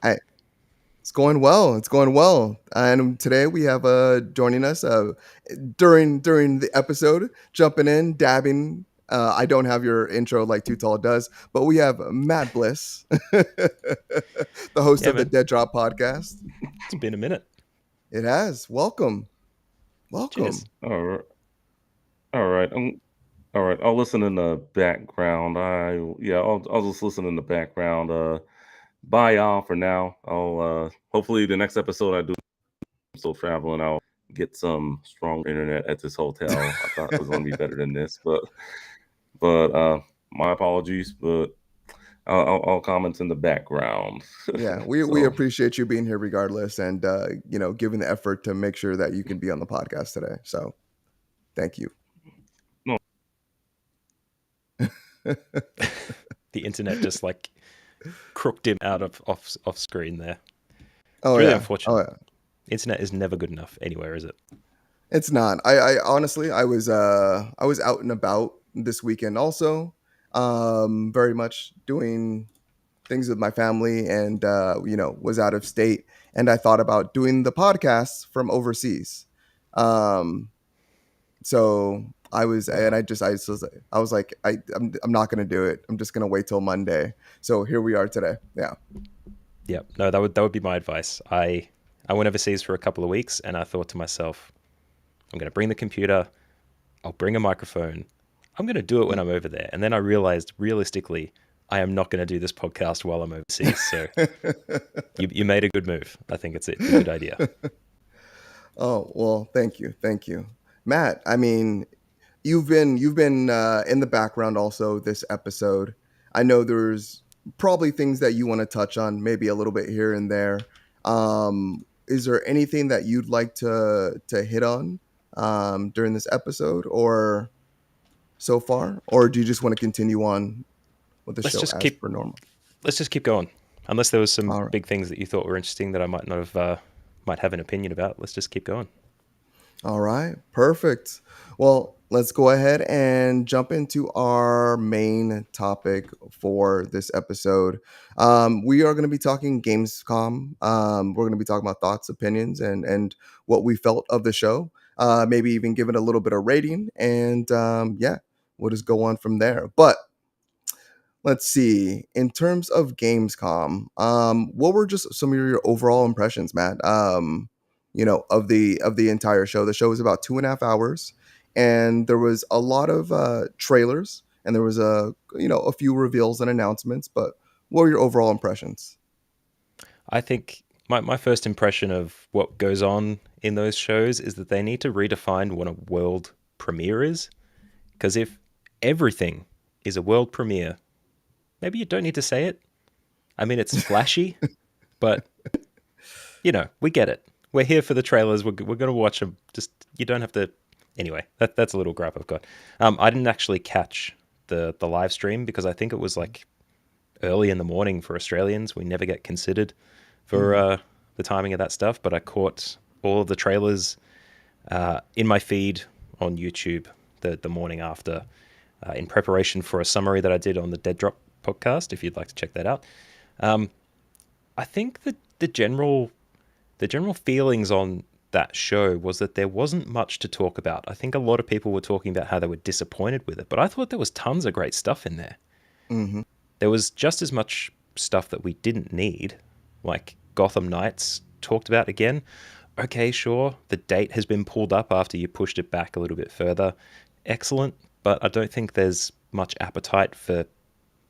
It's going well. It's going well. And today we have joining us during the episode, jumping in, dabbing. I don't have your intro like Too Tall does, but we have Matt Bliss, the host Yeah, of the man. Dead Drop podcast. It's been a minute. It has. Welcome. Cheers. All right. All right. All right. I'll listen in the background. I'll just listen in the background. Bye y'all for now. I'll hopefully the next episode I do, I'm still traveling. I'll get some strong internet at this hotel. I thought it was going to be better than this, but my apologies. But I'll comment in the background. Yeah, we So, appreciate you being here regardless, and giving the effort to make sure that you can be on the podcast today. So, thank you. no, The internet just like crooked him out of off screen there. Oh It's really yeah. unfortunate. Oh yeah. Internet is never good enough anywhere, is it? It's not. I honestly I was out and about this weekend also. Very much doing things with my family and was out of state, and I thought about doing the podcast from overseas. Um so I was and I was like I'm not going to do it. I'm just going to wait till Monday. So here we are today. Yeah. Yeah. No, that would be my advice. I went overseas for a couple of weeks and I thought to myself, I'm going to bring the computer, I'll bring a microphone. I'm going to do it when I'm over there. And then I realized realistically, I am not going to do this podcast while I'm overseas. So you made a good move. I think it's a good idea. Oh, well, thank you. Thank you. Matt, I mean, you've been in the background also this episode. I know there's probably things that you want to touch on, maybe a little bit here and there. Is there anything that you'd like to hit on during this episode or so far, or do you just want to continue on with the Let's show just as keep per normal? let's just keep going. Unless there was some All right. big things that you thought were interesting that I might not have might have an opinion about. Let's just keep going. All right, perfect. Well, let's go ahead and jump into our main topic for this episode. We are going to be talking Gamescom. We're going to be talking about thoughts, opinions, and what we felt of the show. Maybe even give it a little bit of rating, and we'll just go on from there. But let's see. In terms of Gamescom, what were just some of your overall impressions, Matt? Of the entire show. The show was about 2.5 hours, and there was a lot of trailers, and there was a few reveals and announcements. But what were your overall impressions? I think my first impression of what goes on in those shows is that they need to redefine what a world premiere is. Because if everything is a world premiere, maybe you don't need to say it. I mean, it's flashy, but we get it. We're here for the trailers. We're going to watch them. Just you don't have to. Anyway, that's a little gripe I've got. I didn't actually catch the live stream because I think it was like early in the morning for Australians. We never get considered for the timing of that stuff. But I caught all of the trailers in my feed on YouTube the morning after, in preparation for a summary that I did on the Dead Drop podcast. If you'd like to check that out, I think that the general feelings on that show was that there wasn't much to talk about. I think a lot of people were talking about how they were disappointed with it, but I thought there was tons of great stuff in there. Mm-hmm. There was just as much stuff that we didn't need, like Gotham Knights talked about again. Okay, sure, the date has been pulled up after you pushed it back a little bit further. Excellent, but I don't think there's much appetite for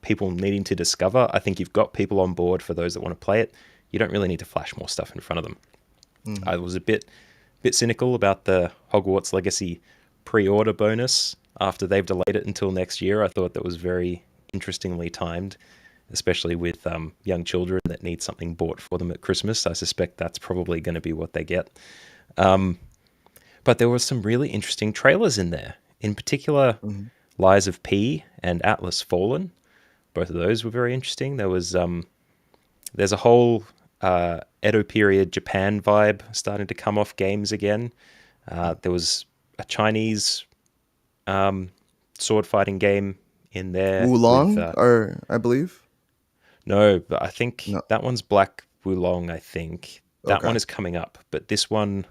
people needing to discover. I think you've got people on board for those that want to play it. You don't really need to flash more stuff in front of them. I was a bit cynical about the Hogwarts Legacy pre-order bonus after they've delayed it until next year. I thought that was very interestingly timed, especially with young children that need something bought for them at Christmas. I suspect that's probably going to be what they get. But there were some really interesting trailers in there. In particular, Lies of P and Atlas Fallen. Both of those were very interesting. There's a whole Edo period Japan vibe starting to come off games again. There was a Chinese sword fighting game in there. Wulong, or I believe. No, but I think No. that one's Black Wulong, I think. That Okay. one is coming up, but this one,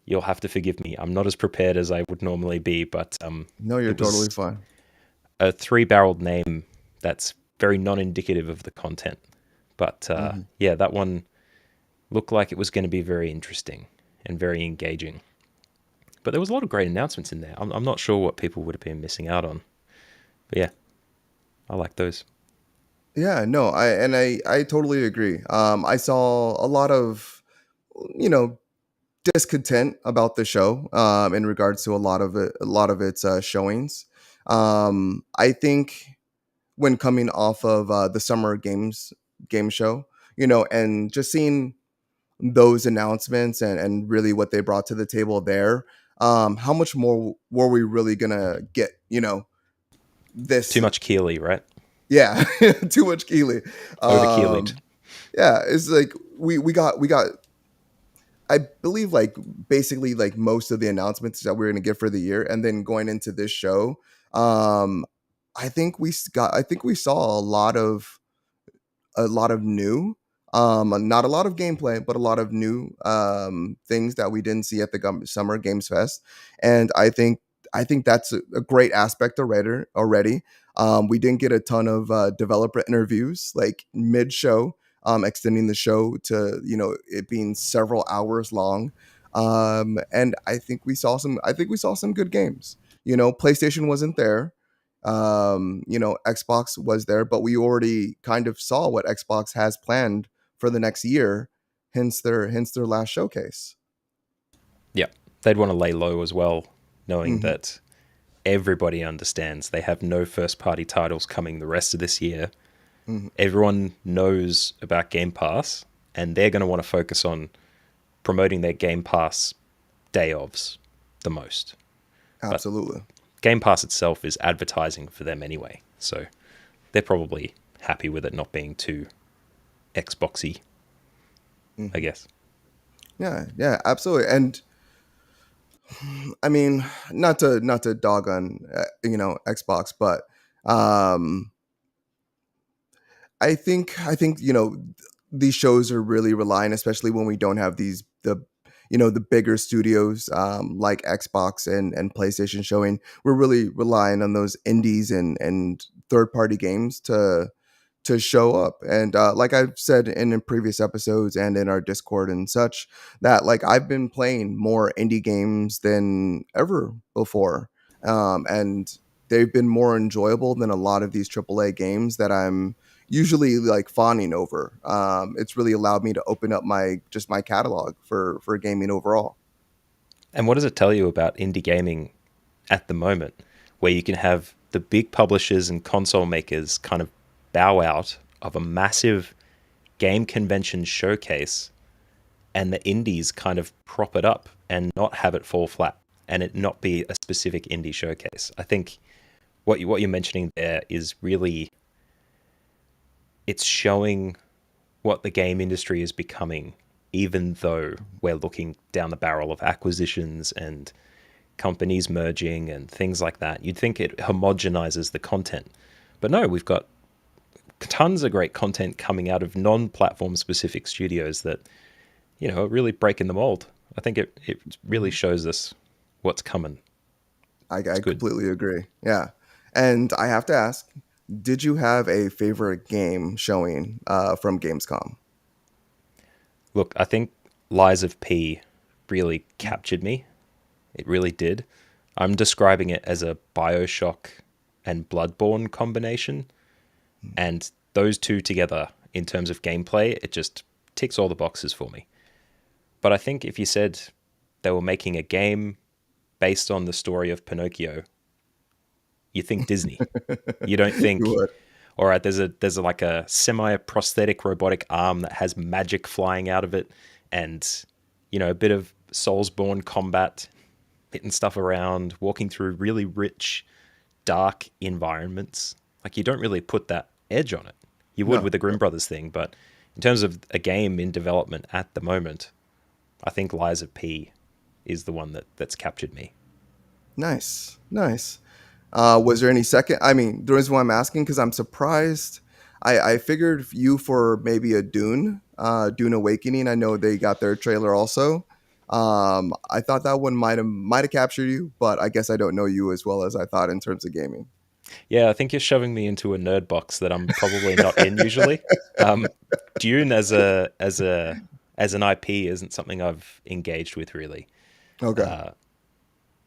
you'll have to forgive me. I'm not as prepared as I would normally be, but No, you're it was totally fine. a three-barreled name that's very non-indicative of the content. But Hmm. yeah, that one looked like it was going to be very interesting and very engaging. But there was a lot of great announcements in there. I'm not sure what people would have been missing out on. But yeah, I like those. Yeah, no, I totally agree. I saw a lot of, you know, discontent about the show in regards to a lot of its showings. I think when coming off of the summer games game show, and just seeing those announcements and really what they brought to the table there, how much more were we really gonna get? Too This, much Keeley, right? yeah, too much Keely. Over Keeleyed. Yeah, it's like we got I believe like basically like most of the announcements that we're gonna get for the year, and then going into this show, um, I think we saw a lot of new, not a lot of gameplay, but a lot of new things that we didn't see at the Summer Games Fest, and I think that's a great aspect already. We didn't get a ton of developer interviews like mid show, extending the show to it being several hours long, and I think we saw some good games. PlayStation wasn't there, Xbox was there, but we already kind of saw what Xbox has planned for the next year, hence their last showcase. Yeah, they'd want to lay low as well, knowing Hmm. that everybody understands they have no first party titles coming the rest of this year. Hmm. Everyone knows about Game Pass, and they're going to want to focus on promoting their Game Pass day ofs the most. But Absolutely. Game Pass itself is advertising for them anyway, so they're probably happy with it not being too Xboxy, I Hmm. guess. Yeah, yeah, absolutely. And I mean, not to dog on Xbox, but um I think these shows are really relying, especially when we don't have the bigger studios like Xbox and PlayStation showing. We're really relying on those indies and third party games to show up. And like I've said in previous episodes and in our Discord and such, that like I've been playing more indie games than ever before, and they've been more enjoyable than a lot of these AAA games that I'm usually like fawning over. It's really allowed me to open up my catalog for gaming overall. And what does it tell you about indie gaming at the moment, where you can have the big publishers and console makers kind of bow out of a massive game convention showcase, and the indies kind of prop it up and not have it fall flat and it not be a specific indie showcase? I think what you're mentioning there is really, it's showing what the game industry is becoming, even though we're looking down the barrel of acquisitions and companies merging and things like that. You'd think it homogenizes the content. But no, we've got tons of great content coming out of non-platform specific studios that, are really breaking the mold. I think it really Mhm. shows us what's coming. It's I good. completely agree. Yeah, and I have to ask, did you have a favorite game showing from Gamescom? Look, I think Lies of P really captured me. It really did. I'm describing it as a Bioshock and Bloodborne combination. And those two together, in terms of gameplay, it just ticks all the boxes for me. But I think if you said they were making a game based on the story of Pinocchio, you think Disney. You don't You think, would. all right, there's like a semi prosthetic robotic arm that has magic flying out of it, and a bit of Soulsborne combat, hitting stuff around, walking through really rich, dark environments. Like, you don't really put that edge on it. You would No. with the Grimm Brothers thing, but in terms of a game in development at the moment, I think Lies of P is the one that's captured me. Nice, nice. Was there any second? I mean, the reason why I'm asking because I'm surprised. I figured you for maybe a Dune Awakening. I know they got their trailer also. I thought that one might have captured you, but I guess I don't know you as well as I thought in terms of gaming. Yeah, I think you're shoving me into a nerd box that I'm probably not in usually. Um, Dune as an IP isn't something I've engaged with really. Okay. Uh,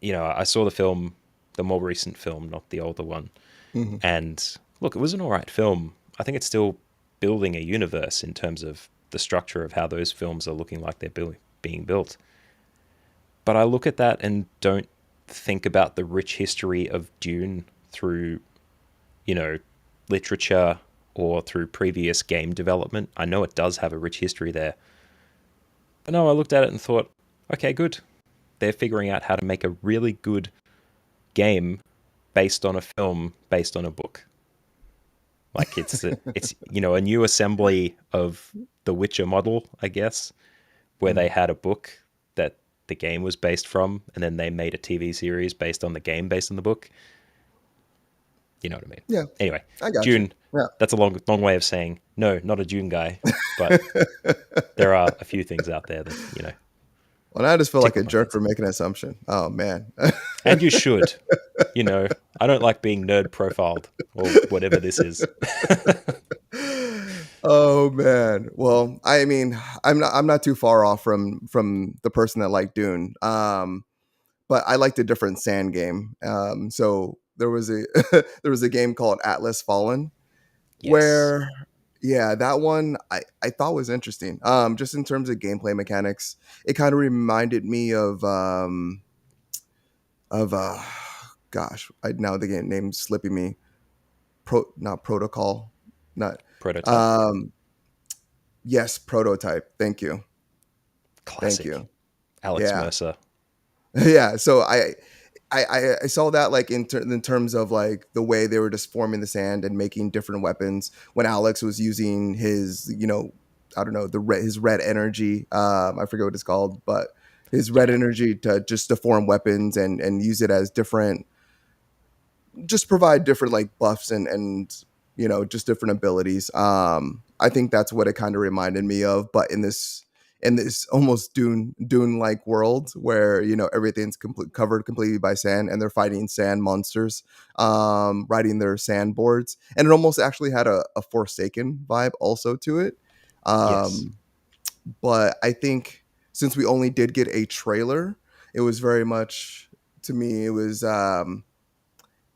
I saw the film, the more recent film, not the older one, Hmm. and look, it was an alright film. I think it's still building a universe in terms of the structure of how those films are looking like they're being built. But I look at that and don't think about the rich history of Dune through, you know, literature or through previous game development. I know it does have a rich history there. But no, I looked at it and thought, okay, good. They're figuring out how to make a really good game based on a film, based on a book. Like it's a new assembly of the Witcher model, I guess, where they had a book that the game was based from, and then they made a TV series based on the game based on the book. You know what I mean? Yeah, Anyway, I got you. Dune. That's a long way of saying no, not a Dune guy, but there are a few things out there that Well, now I just feel like tickle a my jerk fancy. for making an assumption. Oh man. And you should. I don't like being nerd profiled or whatever this is. Oh man. Well, I mean, I'm not too far off from the person that liked Dune. But I liked a different sand game. So there was a there was a game called Atlas Fallen Yes. where yeah, that one I thought was interesting. Just in terms of gameplay mechanics, it kind of reminded me of gosh, now the game name's slipping me. Not protocol, not Prototype. um yes, prototype. Thank you. Thank Classic. you. Alex Yeah. Mercer. Yeah, so I saw that like in terms of like the way they were just forming the sand and making different weapons when Alex was using his I don't know his red energy, I forget what it's called, but his red Yeah. energy to form weapons and use it as different, just provide different like buffs and just different abilities. I think that's what it kind of reminded me of, but in this almost Dune like world where everything's covered completely by sand and they're fighting sand monsters, riding their sandboards, and it almost actually had a Forsaken vibe also to it. Yes. um but I think since we only did get a trailer, it was very much, to me it was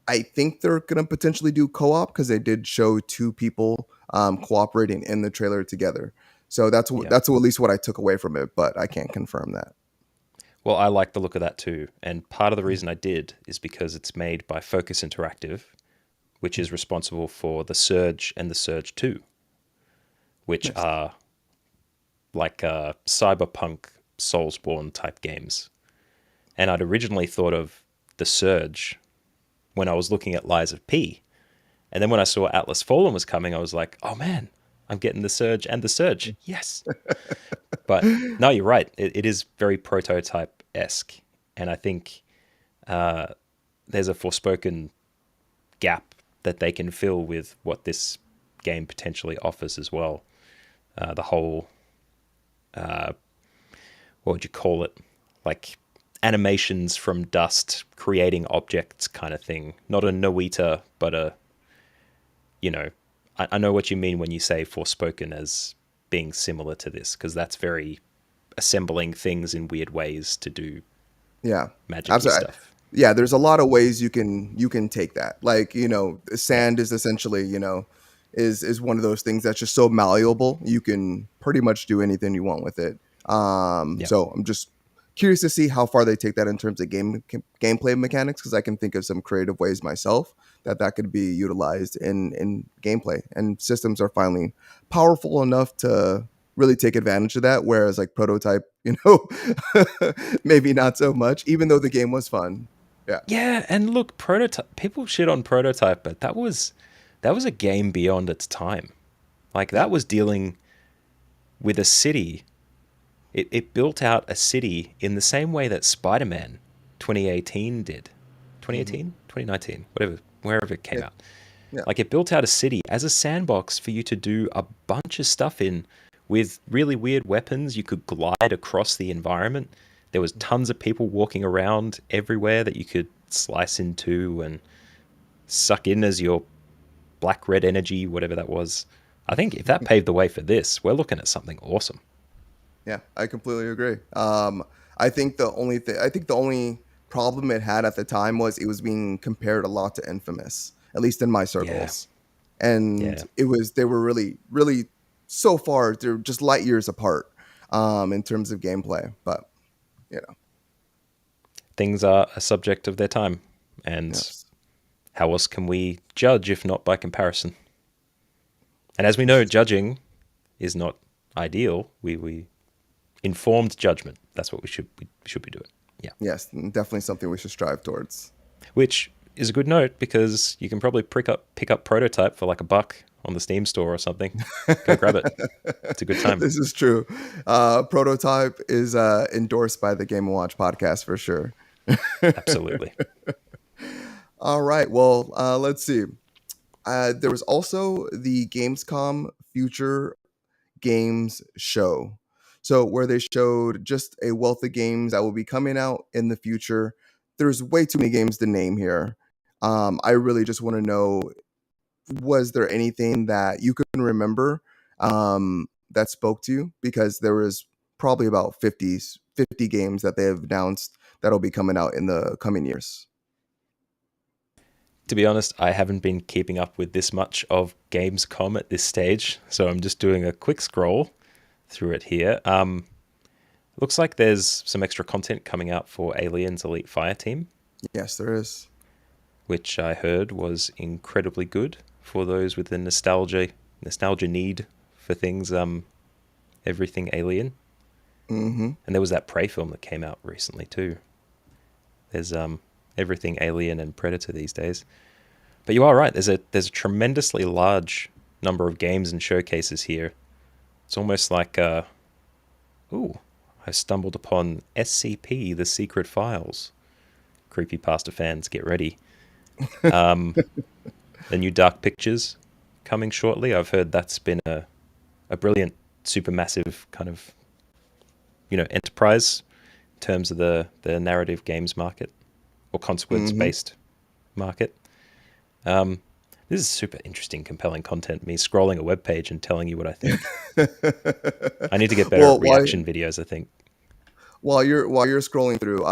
I think they're gonna potentially do co-op because they did show two people cooperating in the trailer together. So Yeah. that's at least what I took away from it, but I can't confirm that. Well, I like the look of that too. And part of the reason I did is because it's made by Focus Interactive, which is responsible for The Surge and The Surge 2, which Nice. are like cyberpunk Soulsborne type games. And I'd originally thought of The Surge when I was looking at Lies of P. And then when I saw Atlas Fallen was coming, I was like, oh man, I'm getting The Surge and The Surge. Yes. But no, you're right. It is very prototype esque. And I think there's a Forspoken gap that they can fill with what this game potentially offers as well. The whole, what would you call it? Like animations from dust, creating objects kind of thing. Not a Noita, but I know what you mean when you say Forspoken as being similar to this, because that's very assembling things in weird ways to do Yeah, magicy absolutely. stuff. Yeah, there's a lot of ways you can take that. Like, Yeah. sand is essentially, is one of those things that's just so malleable. You can pretty much do anything you want with it. Yeah. So I'm just curious to see how far they take that in terms of gameplay mechanics, because I can think of some creative ways myself that could be utilized in gameplay. And systems are finally powerful enough to really take advantage of that, whereas like prototype, maybe not so much, even though the game was fun. Yeah. Yeah, and look, prototype people shit on prototype, but that was a game beyond its time. Like Yeah. that was dealing with a city. It built out a city in the same way that Spider-Man 2018 did. Hmm. 2018? 2019, whatever, wherever it came Yeah. out. Yeah. Like it built out a city as a sandbox for you to do a bunch of stuff in with really weird weapons. You could glide across the environment. There was tons of people walking around everywhere that you could slice into and suck in as your black red energy, whatever that was. I think if that paved the way for this, we're looking at something awesome. Yeah, I completely agree. I think the only problem it had at the time was it was being compared a lot to Infamous, at least in my Yeah, circles. And yeah. they were really, really so far, they're just light years apart in terms of gameplay. But, you know, Things are a subject of their time. And yes, how else can we judge if not by comparison? And as we this know, is, judging is not ideal. We informed judgment. That's what we should be doing. Yeah. yes, definitely something we should strive towards. Which is a good note because you can probably pick up Prototype for like $1 on the Steam store or something. Go grab it. It's a good time. This is true. Prototype is endorsed by the Game and Watch podcast for sure. Absolutely. All right. Well, let's see. There was also the Gamescom Future Games show. So, where they showed just a wealth of games that will be coming out in the future. There's way too many games to name here. I really just want to know, was there anything that you can remember that spoke to you? Because there was probably about 50 games that they have announced that'll be coming out in the coming years. To be honest, I haven't been keeping up with this much of Gamescom at this stage, so I'm just doing a quick scroll through it here. Looks like there's some extra content coming out for Aliens Elite Fireteam, Yes, there is. which I heard was incredibly good for those with the nostalgia need for things, everything alien. Mm-hmm. And there was that Prey film that came out recently too. There's everything alien and Predator these days. But you are right. There's a tremendously large number of games and showcases here. It's almost like ooh, I stumbled upon SCP: The Secret Files. Creepypasta fans, get ready. The new Dark Pictures coming shortly. I've heard that's been a brilliant, supermassive kind of enterprise in terms of the narrative games market or consequence Mm-hmm. based market. This is super interesting, compelling content. Me scrolling a web page and telling you what I think. I need to get better Well, at reaction videos, I think. while you're scrolling through,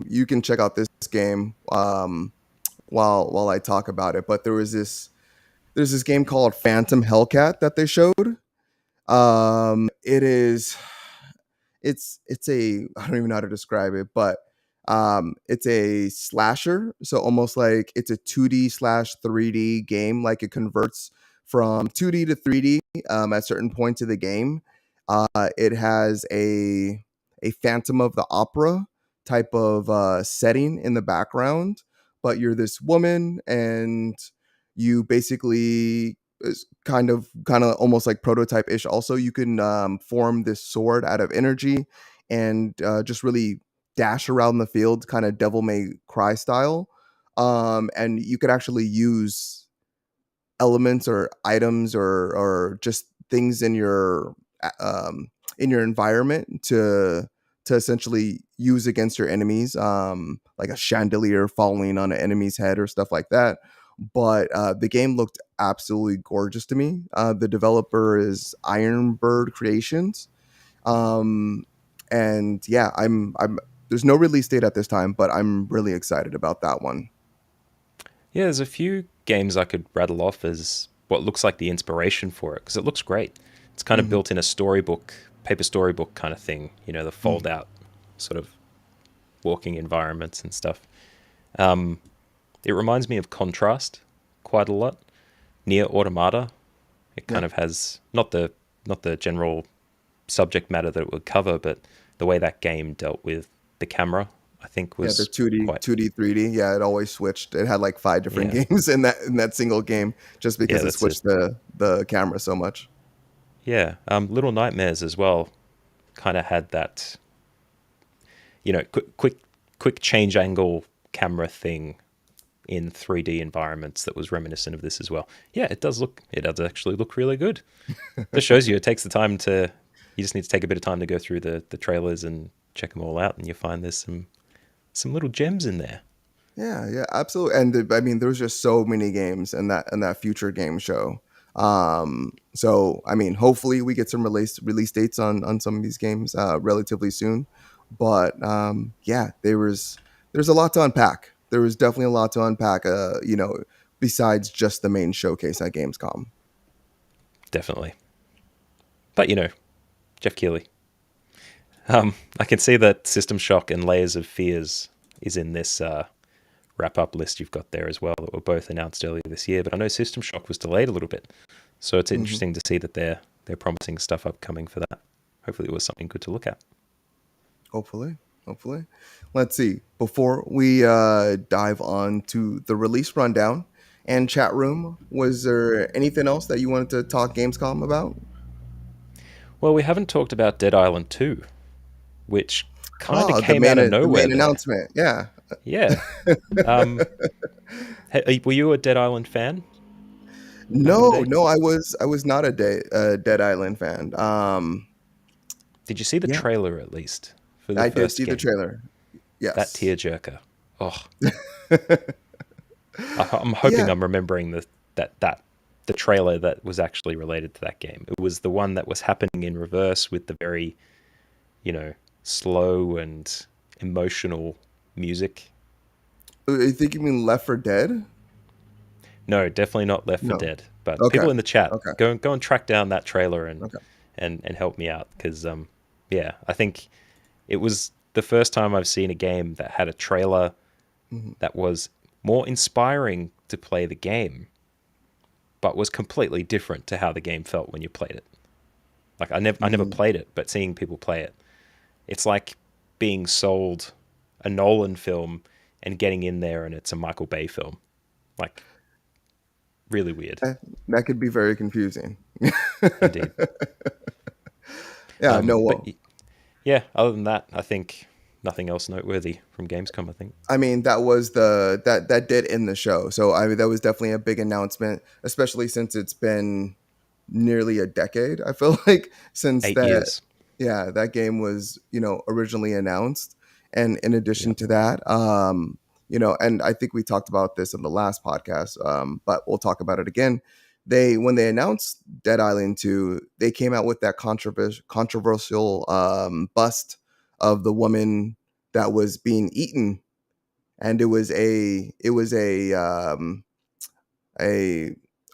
you can check out this game while I talk about it. But there's this game called Phantom Hellcat that they showed. It is it's a, I don't even know how to describe it, but it's a slasher, so almost like it's a 2D slash 3D game. Like it converts from 2D to 3D at certain points of the game. It has a Phantom of the Opera type of setting in the background, but you're this woman and you basically is kind of almost like Prototype ish. Also, you can form this sword out of energy and just really dash around the field, kind of Devil May Cry style. And you could actually use elements or items or just things in your environment to essentially use against your enemies, like a chandelier falling on an enemy's head or stuff like that. But the game looked absolutely gorgeous to me. The developer is Ironbird Creations, um, and yeah, I'm. There's no release date at this time, but I'm really excited about that one. Yeah, there's a few games I could rattle off as what looks like the inspiration for it because it looks great. It's kind of Hmm. built in a storybook, paper storybook kind of thing, the fold out sort of walking environments and stuff. Um, it reminds me of Contrast quite a lot. Near Automata, it Yeah, kind of has not the general subject matter that it would cover, but the way that game dealt with the camera, I think yeah, the was 2D, quite 2D, 3D. Yeah, it always switched. It had like five different yeah, games in that single game, just yeah, because it that's it. switched the camera so much. Yeah, Little Nightmares as well kind of had that, quick change angle camera thing in 3D environments that was reminiscent of this as well. Yeah, it does actually look really good. This shows you it takes the time to, you just need to take a bit of time to go through the trailers and check them all out, and you find there's some little gems in there. Yeah, absolutely. And I mean, there's just so many games in that future game show. So I mean, hopefully we get some release dates on some of these games relatively soon. But yeah, there's a lot to unpack. There was definitely a lot to unpack. Besides just the main showcase at Gamescom. Definitely. But Jeff Keighley. I can see that System Shock and Layers of Fears is in this wrap-up list you've got there as well, that were both announced earlier this year. But I know System Shock was delayed a little bit, so it's interesting to see that they're promising stuff upcoming for that. Hopefully it was something good to look at. Hopefully. Let's see. Before we dive on to the release rundown and chat room, was there anything else that you wanted to talk Gamescom about? Well, we haven't talked about Dead Island 2, which kind of came out of The nowhere main there. announcement. Yeah. Yeah. Were you a Dead Island fan? No, I was not a Dead Island fan. Did you see the Yeah, trailer at least for the I did first see the game? trailer. That Yes. tearjerker. Oh, I'm hoping Yeah. I'm remembering the trailer that was actually related to that game. It was the one that was happening in reverse with the very, slow and emotional music. I think you mean Left 4 Dead? No, definitely not Left 4 No. Dead. But Okay. people in the chat, Okay. go and track down that trailer and Okay. and help me out, because yeah, I think it was the first time I've seen a game that had a trailer that was more inspiring to play the game, but was completely different to how the game felt when you played it. Like I never played it, but seeing people play it, it's like being sold a Nolan film and getting in there and it's a Michael Bay film. Like, really weird. That could be very confusing. Indeed. Yeah, no. But yeah, other than that, I think nothing else noteworthy from Gamescom, I think. I mean, that was that did end the show. So I mean, that was definitely a big announcement, especially since it's been nearly a decade. I feel like since 8 that. years. Yeah, that game was originally announced, and in addition Yep. to that, and I think we talked about this in the last podcast, but we'll talk about it again. When they announced Dead Island 2, they came out with that controversial bust of the woman that was being eaten, and it was a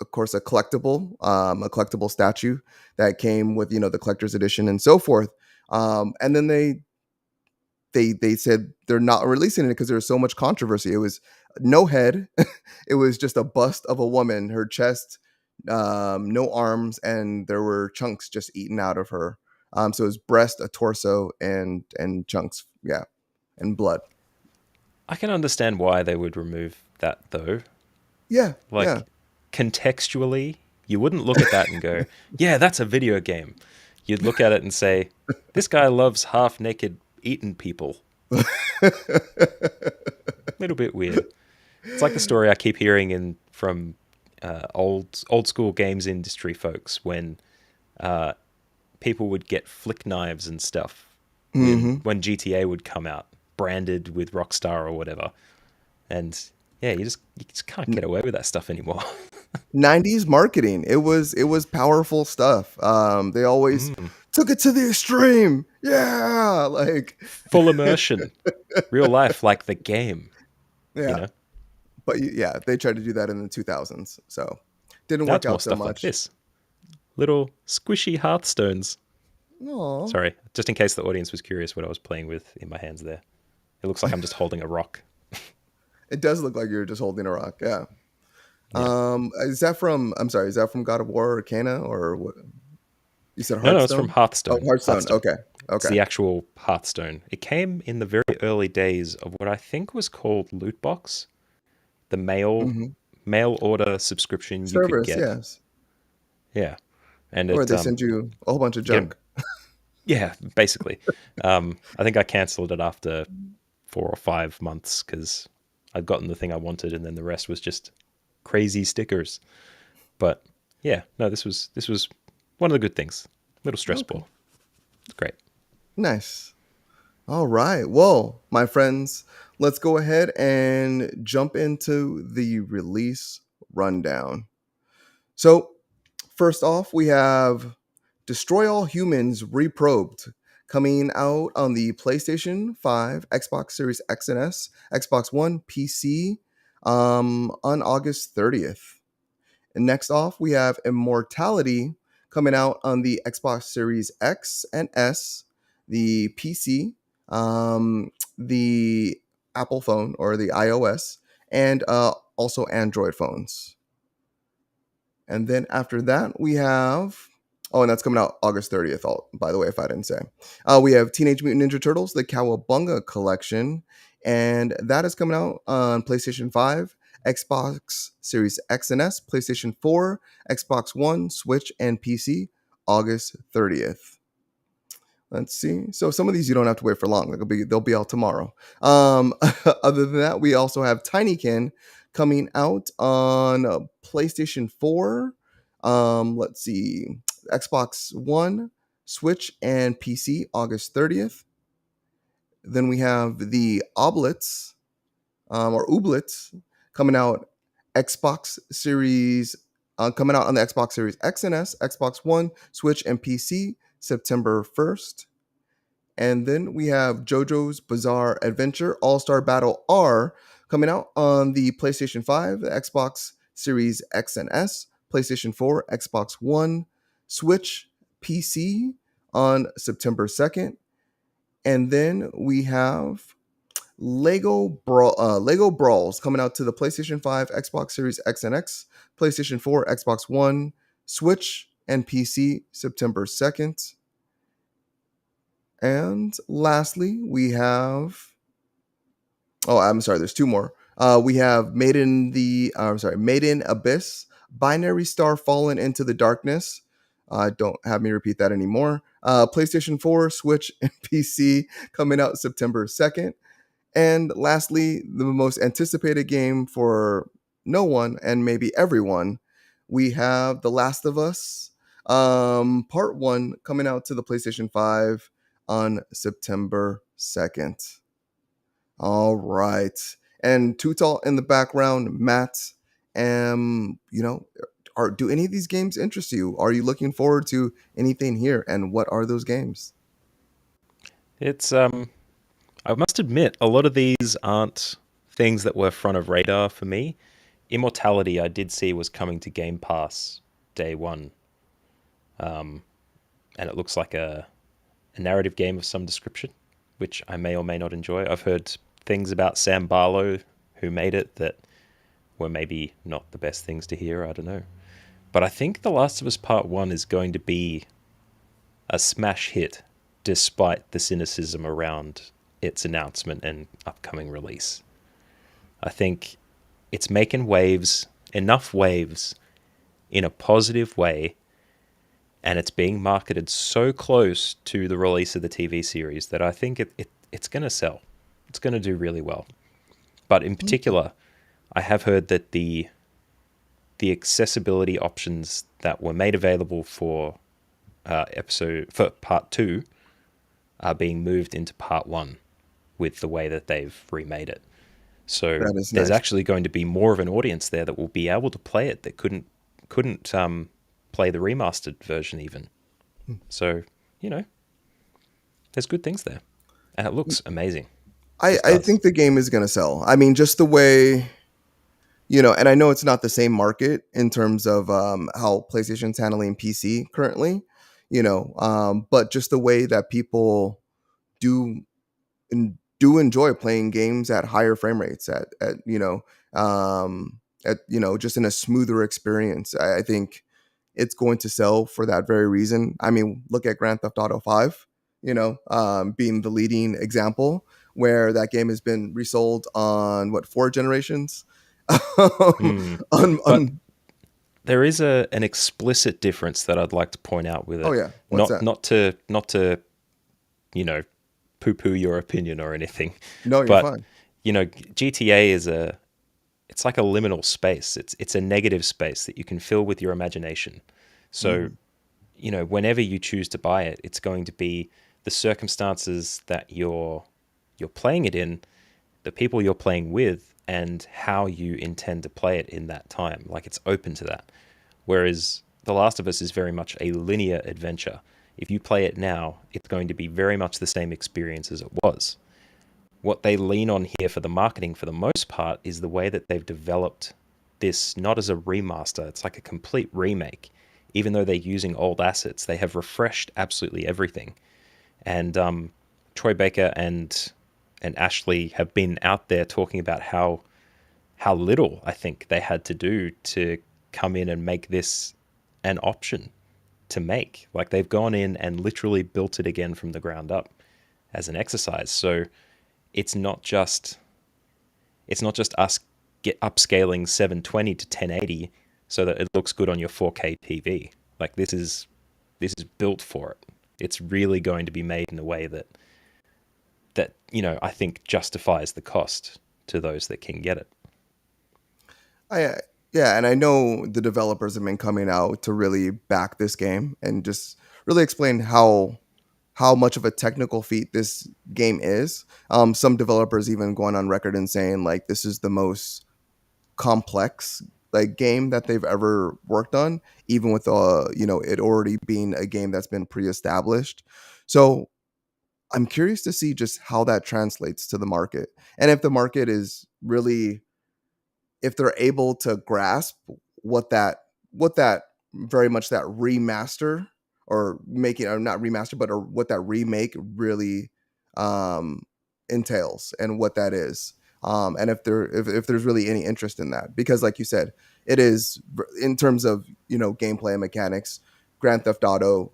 of course a collectible statue that came with the collector's edition and so forth. And then they said they're not releasing it because there was so much controversy. It was no head. It was just a bust of a woman, her chest, no arms, and there were chunks just eaten out of her. So it was breast, a torso, and chunks, yeah, and blood. I can understand why they would remove that, though. Yeah, Like, yeah. contextually, you wouldn't look at that and go, yeah, that's a video game. You'd look at it and say, this guy loves half-naked eaten people. Little bit weird. It's like the story I keep hearing from old school games industry folks when people would get flick knives and stuff when GTA would come out, branded with Rockstar or whatever. And yeah, you just can't get away with that stuff anymore. 90s marketing. It was powerful stuff. They always took it to the extreme. Yeah, like full immersion, real life, like the game. Yeah, but yeah, they tried to do that in the 2000s, so didn't Now work it's more out so stuff much. like this. Little squishy Hearthstones. Aww. Sorry, just in case the audience was curious what I was playing with in my hands there. It looks like I'm just holding a rock. It does look like you're just holding a rock. Yeah. Is that from? I'm sorry. Is that from God of War or Arcana or what? You said Hearthstone? No, it's from Hearthstone. Oh, Hearthstone. Okay. It's the actual Hearthstone. It came in the very early days of what I think was called Loot Box, the mail order subscription you could Service, get. yes. Yeah, and Or they send you a whole bunch of junk. Yeah, basically. I think I cancelled it after 4 or 5 months because I'd gotten the thing I wanted, and then the rest was just crazy stickers. But yeah, no, this was one of the good things. Little stress Okay. ball. It's great. Nice. All right. Well, my friends, let's go ahead and jump into the release rundown. So, first off, we have Destroy All Humans Reprobed coming out on the PlayStation 5, Xbox Series X and S, Xbox One, PC on August 30th. And next off, we have Immortality coming out on the Xbox Series X and S, the PC, the Apple phone or the iOS, and also Android phones. And then after that, we have. Oh, and that's coming out August 30th, by the way, if I didn't say. We have Teenage Mutant Ninja Turtles, the Cowabunga Collection. And that is coming out on PlayStation 5, Xbox Series X and S, PlayStation 4, Xbox One, Switch, and PC, August 30th. Let's see. So some of these you don't have to wait for long. They'll be out tomorrow. Other than that, we also have Tinykin coming out on PlayStation 4. Let's see. Xbox One, Switch, and PC, August 30th. Then we have the Oblets, or Ooblets, coming out coming out on the Xbox Series X and S, Xbox One, Switch, and PC, September 1st. And then we have JoJo's Bizarre Adventure All-Star Battle R coming out on the PlayStation 5, the Xbox Series X and S, PlayStation 4, Xbox One, Switch, PC on September 2nd. And then we have Lego Brawls coming out to the PlayStation 5, Xbox Series X and X, PlayStation 4, Xbox One, Switch, and PC September 2nd. And lastly, we have. Oh, I'm sorry. There's two more. We have Made in Abyss, Binary Star Fallen into the Darkness. Don't have me repeat that anymore. PlayStation 4, Switch, and PC coming out September 2nd. And lastly, the most anticipated game for no one and maybe everyone, we have The Last of Us Part 1 coming out to the PlayStation 5 on September 2nd. All right. And Tutal in the background, Matt, do any of these games interest you? Are you looking forward to anything here? And what are those games? It's I must admit, a lot of these aren't things that were front of radar for me. Immortality, I did see was coming to Game Pass day one, and it looks like a narrative game of some description, which I may or may not enjoy. I've heard things about Sam Barlow, who made it, that were maybe not the best things to hear. I don't know. But I think The Last of Us Part 1 is going to be a smash hit, despite the cynicism around its announcement and upcoming release. I think it's making waves, enough waves, in a positive way, and it's being marketed so close to the release of the TV series that I think it's going to sell. It's going to do really well. But in particular, I have heard that the accessibility options that were made available for part 2 are being moved into part 1 with the way that they've remade it. So there's nice. actually going to be more of an audience there that will be able to play it that couldn't play the remastered version even. So, there's good things there. And it looks amazing. I think the game is going to sell. I mean, just the way, and I know it's not the same market in terms of how PlayStation's handling PC currently, but just the way that people do enjoy playing games at higher frame rates just in a smoother experience. I think it's going to sell for that very reason. I mean, look at Grand Theft Auto 5, being the leading example, where that game has been resold on 4 generations. But there is an explicit difference that I'd like to point out with it. Oh yeah, what's that? Not to poo-poo your opinion or anything. No, you're but fine. GTA is it's like a liminal space. It's a negative space that you can fill with your imagination. So, Mhm. whenever you choose to buy it, it's going to be the circumstances that you're playing it in, the people you're playing with, and how you intend to play it in that time. Like, it's open to that. Whereas The Last of Us is very much a linear adventure. If you play it now, it's going to be very much the same experience as it was. What they lean on here for the marketing, for the most part, is the way that they've developed this not as a remaster, it's like a complete remake. Even though they're using old assets, they have refreshed absolutely everything. And Troy Baker and Ashley have been out there talking about how little I think they had to do to come in and make this an option to make. Like, they've gone in and literally built it again from the ground up as an exercise. So it's not just it's not just us get upscaling 720 to 1080 so that it looks good on your 4K TV. Like, this is built for it. It's really going to be made in a way that I think justifies the cost to those that can get it. I Yeah, and I know the developers have been coming out to really back this game and just really explain how much of a technical feat this game is. Some developers even going on record and saying like this is the most complex like game that they've ever worked on, even with it already being a game that's been pre-established. So I'm curious to see just how that translates to the market, and if the market is really, if they're able to grasp what that very much that remaster, or making, or not remaster, but or what that remake really um entails and what that is, and if there's really any interest in that, because like you said, it is in terms of gameplay and mechanics. Grand Theft Auto,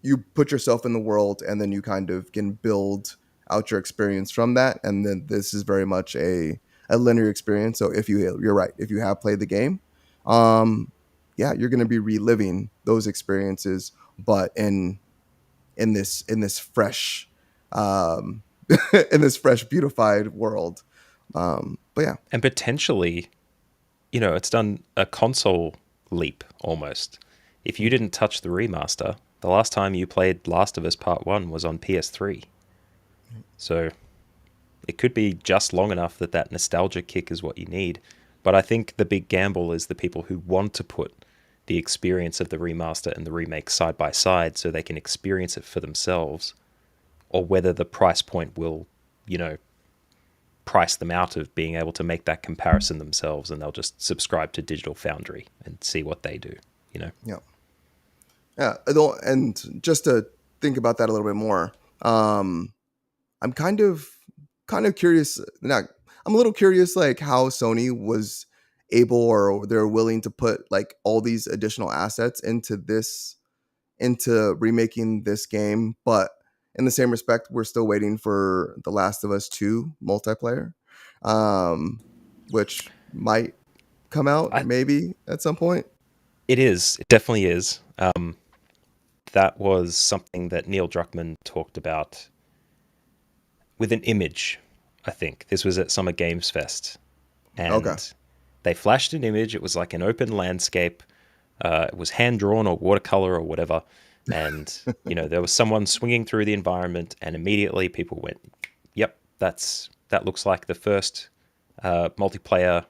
you put yourself in the world and then you kind of can build out your experience from that, and then this is very much a linear experience. So if you're right, if you have played the game, um yeah, you're going to be reliving those experiences, but in this fresh, um in this fresh beautified world. But yeah. And potentially, it's done a console leap almost. If you didn't touch the remaster, the last time you played Last of Us Part 1 was on PS3. So it could be just long enough that that nostalgia kick is what you need. But I think the big gamble is the people who want to put the experience of the remaster and the remake side by side so they can experience it for themselves, or whether the price point will, you know, price them out of being able to make that comparison themselves, and they'll just subscribe to Digital Foundry and see what they do. Yeah. Yeah, and just to think about that a little bit more, I'm kind of curious. Not, I'm a little curious, like how Sony was able, or they're willing to put like all these additional assets into remaking this game, but in the same respect, we're still waiting for The Last of Us 2 multiplayer, um, which might come out I maybe at some point. it definitely is. That was something that Neil Druckmann talked about with an image. I think this was at Summer Games Fest, Okay. and they flashed an image. It was like an open landscape. It was hand drawn or watercolor or whatever, and there was someone swinging through the environment, and immediately people went, "Yep, that looks like the first multiplayer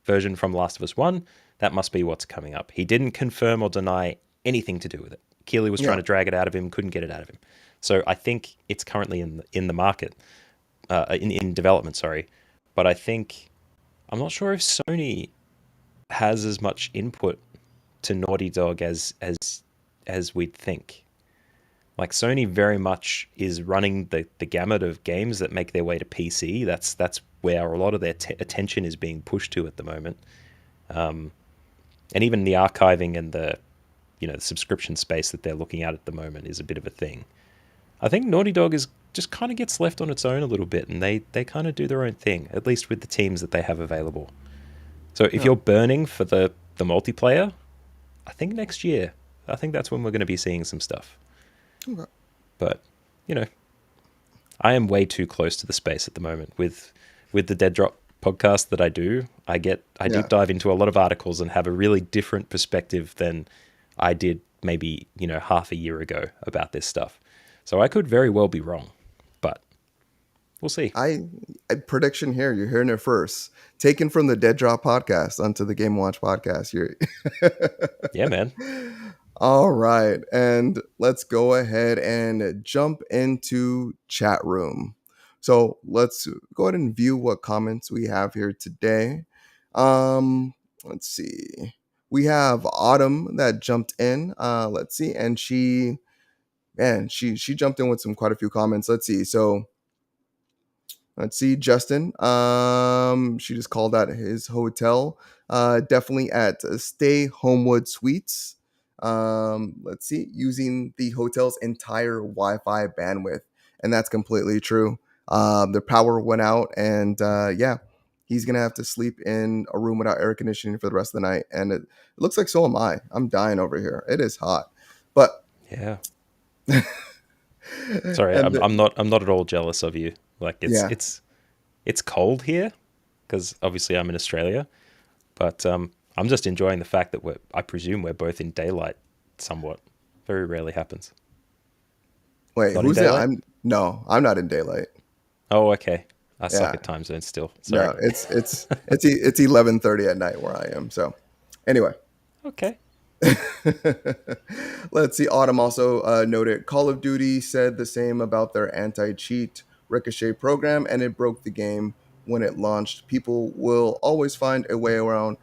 version from Last of Us One. That must be what's coming up." He didn't confirm or deny anything to do with it. Keeley was trying Yeah. to drag it out of him, couldn't get it out of him. So I think it's currently in the market, in development. Sorry, but I'm not sure if Sony has as much input to Naughty Dog as we'd think. Like, Sony very much is running the gamut of games that make their way to PC. That's where a lot of their attention is being pushed to at the moment. And even the archiving and the subscription space that they're looking at the moment is a bit of a thing. I think Naughty Dog is just kind of gets left on its own a little bit, and they kind of do their own thing, at least with the teams that they have available. So if Yeah. you're burning for the multiplayer, I think next year, I think that's when we're going to be seeing some stuff. Okay. But, you know, I am way too close to the space at the moment with with the Dead Drop podcast that I do, I Yeah. deep dive into a lot of articles and have a really different perspective than I did maybe, half a year ago about this stuff. So I could very well be wrong, but we'll see. I prediction here. You're hearing it first. Taken from the Dead Drop podcast onto the Game Watch podcast. You're Yeah, man. all right, and let's go ahead and jump into chat room. So let's go ahead and view what comments we have here today. Let's see. We have Autumn that jumped in. Let's see, and she jumped in with quite a few comments. Let's see. So let's see, Justin. She just called out his hotel. Definitely at Stay Homewood Suites. Let's see, using the hotel's entire Wi-Fi bandwidth, and that's completely true. The power went out, and yeah, he's gonna have to sleep in a room without air conditioning for the rest of the night. And it looks like so am I. I'm dying over here. It is hot, but Yeah. Sorry, and I'm not at all jealous of you. Like yeah. it's cold here because obviously I'm in Australia, but I'm just enjoying the fact that I presume we're both in daylight somewhat. Very rarely happens. Wait, Not in who's in? daylight? I'm not in daylight. Oh, okay. I suck Yeah. at time zones still. Sorry. No, it's 11:30 at night where I am. So, anyway, Okay. let's see. Autumn also noted Call of Duty said the same about their anti-cheat Ricochet program, and it broke the game when it launched. People will always find a way around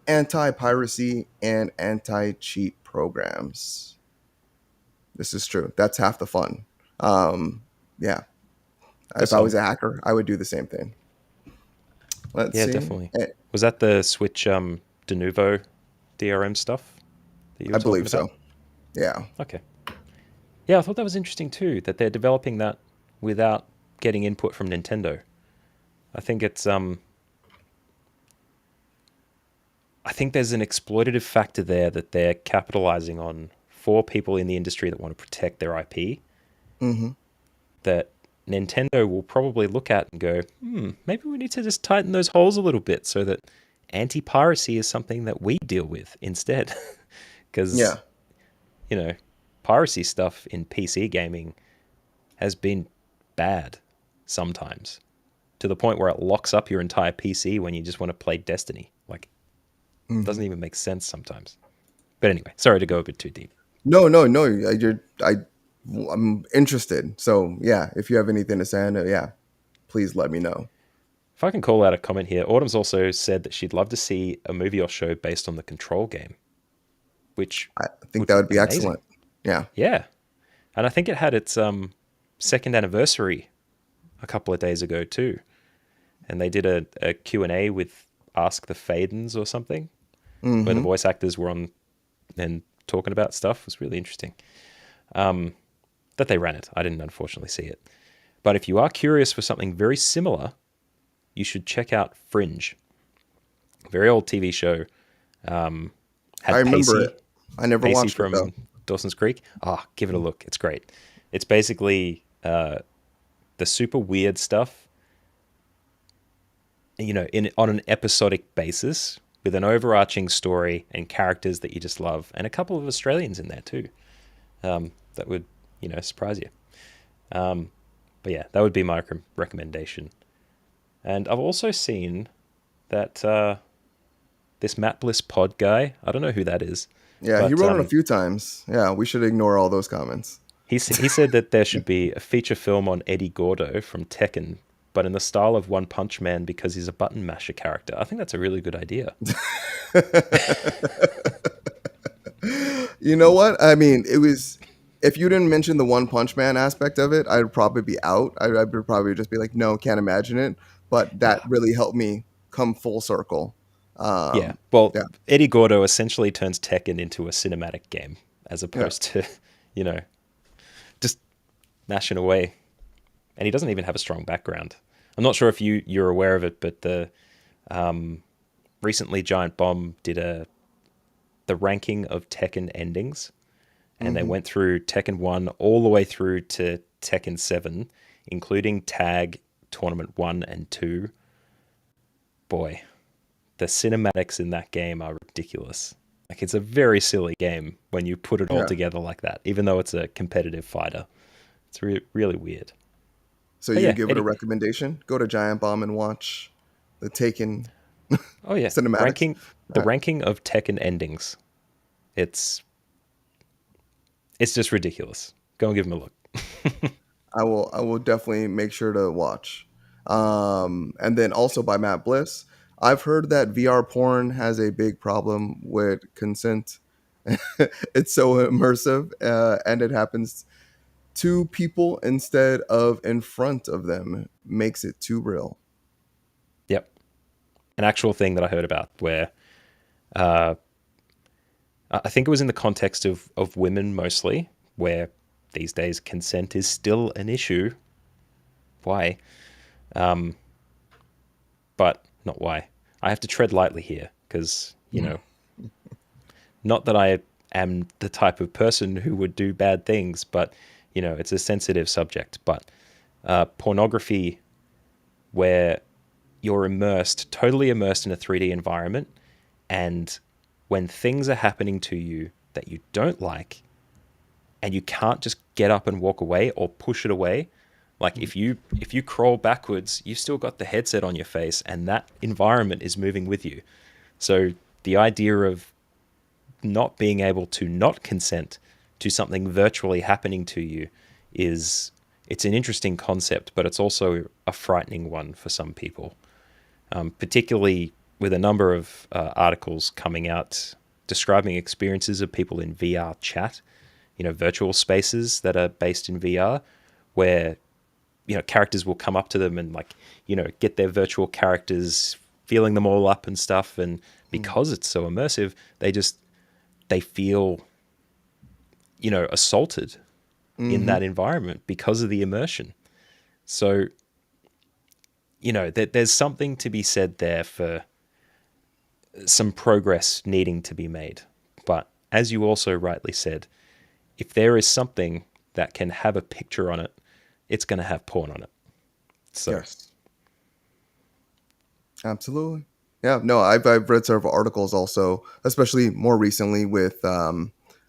anti-piracy and anti-cheat programs. This is true. That's half the fun. Yeah. If I was a hacker, I would do the same thing. Let's Yeah, see. definitely. Was that the Switch de novo DRM stuff that you were I talking believe about? so. Yeah. Okay. Yeah, I thought that was interesting too, that they're developing that without getting input from Nintendo. I think I think there's an exploitative factor there that they're capitalizing on for people in the industry that want to protect their IP. Mm-hmm. That Nintendo will probably look at and go, maybe we need to just tighten those holes a little bit so that anti-piracy is something that we deal with instead. Because, Yeah. Piracy stuff in PC gaming has been bad sometimes, to the point where it locks up your entire PC when you just want to play Destiny. Like, it doesn't even make sense sometimes. But anyway, sorry to go a bit too deep. No. I'm interested. So yeah, if you have anything to say, yeah, please let me know. If I can call out a comment here, Autumn's also said that she'd love to see a movie or show based on the Control game, which I think would that would be amazing. excellent. Yeah. Yeah. And I think it had its second anniversary a couple of days ago too. And they did a Q&A with Ask the Fadens or something, where the voice actors were on and talking about stuff. It was really interesting. That they ran it. I didn't unfortunately see it. But if you are curious for something very similar, you should check out Fringe. Very old TV show. Had I remember Pacey, it. I never Pacey watched it from though. Dawson's Creek. Give it a look. It's great. It's basically the super weird stuff, on an episodic basis with an overarching story and characters that you just love, and a couple of Australians in there too. That would, surprise you. But yeah, that would be my recommendation. And I've also seen that this Matt Bliss pod guy, I don't know who that is. Yeah, but, he wrote it a few times. Yeah, we should ignore all those comments. He said that there should be a feature film on Eddie Gordo from Tekken, but in the style of One Punch Man because he's a button masher character. I think that's a really good idea. You know what? I mean, if you didn't mention the One Punch Man aspect of it, I'd probably be out. I would probably just be like, no, can't imagine it. But that really helped me come full circle. Yeah. Well, yeah. Eddie Gordo essentially turns Tekken into a cinematic game as opposed to, just mashing away. And he doesn't even have a strong background. I'm not sure if you're aware of it, but the recently Giant Bomb did the ranking of Tekken endings, and they went through Tekken 1 all the way through to Tekken 7, including Tag Tournament 1 and 2, boy, the cinematics in that game are ridiculous. Like, it's a very silly game when you put it all Yeah. together like that, even though it's a competitive fighter. It's really weird. So But you yeah, give it a Eddie. recommendation? Go to Giant Bomb and watch the Taken Oh yeah, cinematics. the ranking of Tekken endings. It's it's just ridiculous. Go and give him a look. I will definitely make sure to watch. And then also by Matt Bliss. I've heard that VR porn has a big problem with consent. It's so immersive, and it happens to people instead of in front of them. Makes it too real. Yep, an actual thing that I heard about where uh, I think it was in the context of women mostly, where these days consent is still an issue. Why? Um, but not why. I have to tread lightly here because, not that I am the type of person who would do bad things, but, it's a sensitive subject. But pornography, where you're totally immersed in a 3D environment, and when things are happening to you that you don't like, and you can't just get up and walk away or push it away. Like, if you crawl backwards, you've still got the headset on your face, and that environment is moving with you. So the idea of not being able to not consent to something virtually happening to you it's an interesting concept, but it's also a frightening one for some people. Particularly with a number of articles coming out describing experiences of people in VR chat, virtual spaces that are based in VR, where characters will come up to them and, like, get their virtual characters, feeling them all up and stuff, and because it's so immersive, they feel assaulted in Mm-hmm. that environment because of the immersion. So there's something to be said there for some progress needing to be made. But as you also rightly said, if there is something that can have a picture on it, it's going to have porn on it. So, Yes, absolutely. Yeah, no, I've read several articles also, especially more recently with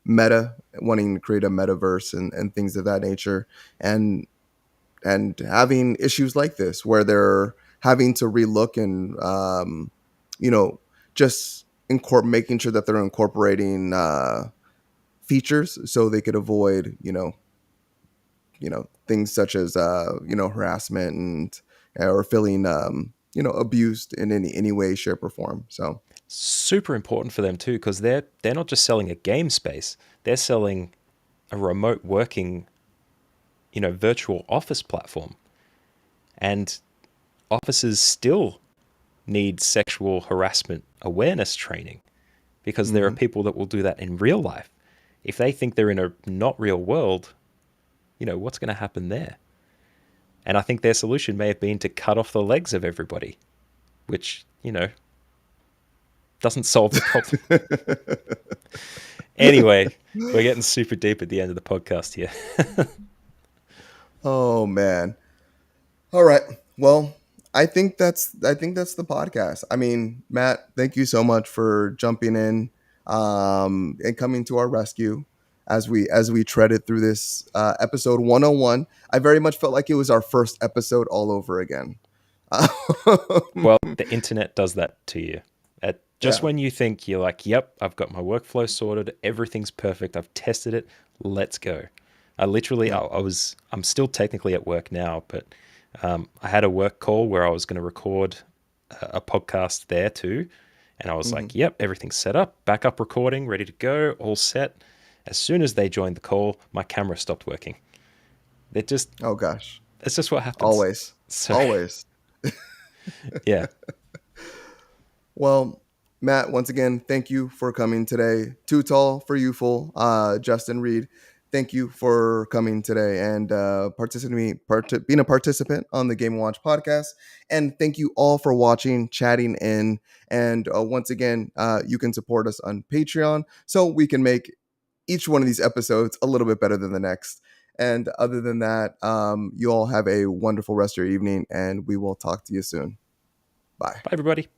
Meta wanting to create a metaverse and things of that nature, and and having issues like this where they're having to relook and you know just making sure that they're incorporating features so they could avoid things such as harassment and or feeling abused in any way, shape, or form. So super important for them too, because they're not just selling a game space; they're selling a remote working, virtual office platform, and offices still need sexual harassment awareness training because there are mhm. people that will do that in real life. If they think they're in a not real world, what's going to happen there? And I think their solution may have been to cut off the legs of everybody, which, doesn't solve the problem. Anyway, we're getting super deep at the end of the podcast here. Oh man. All right. Well, I think that's the podcast. I mean, Matt, thank you so much for jumping in and coming to our rescue as we treaded through this episode 101. I very much felt like it was our first episode all over again. Well, the internet does that to you. Just Yeah. when you think you're like, yep, I've got my workflow sorted, everything's perfect, I've tested it, let's go. I literally, Yeah. I'm still technically at work now, but I had a work call where I was going to record a podcast there too. And I was Mhm. like, yep, everything's set up, backup recording, ready to go, all set. As soon as they joined the call, my camera stopped working. It just, Oh gosh. it's just what happens. Always. So, Always. yeah, Well, Matt, once again, thank you for coming today. Too Tall for Youthful, Justin Reed, thank you for coming today and being a participant on the Game and Watch podcast. And thank you all for watching, chatting in. And once again, you can support us on Patreon so we can make each one of these episodes a little bit better than the next. And other than that, you all have a wonderful rest of your evening, and we will talk to you soon. Bye. Bye, everybody.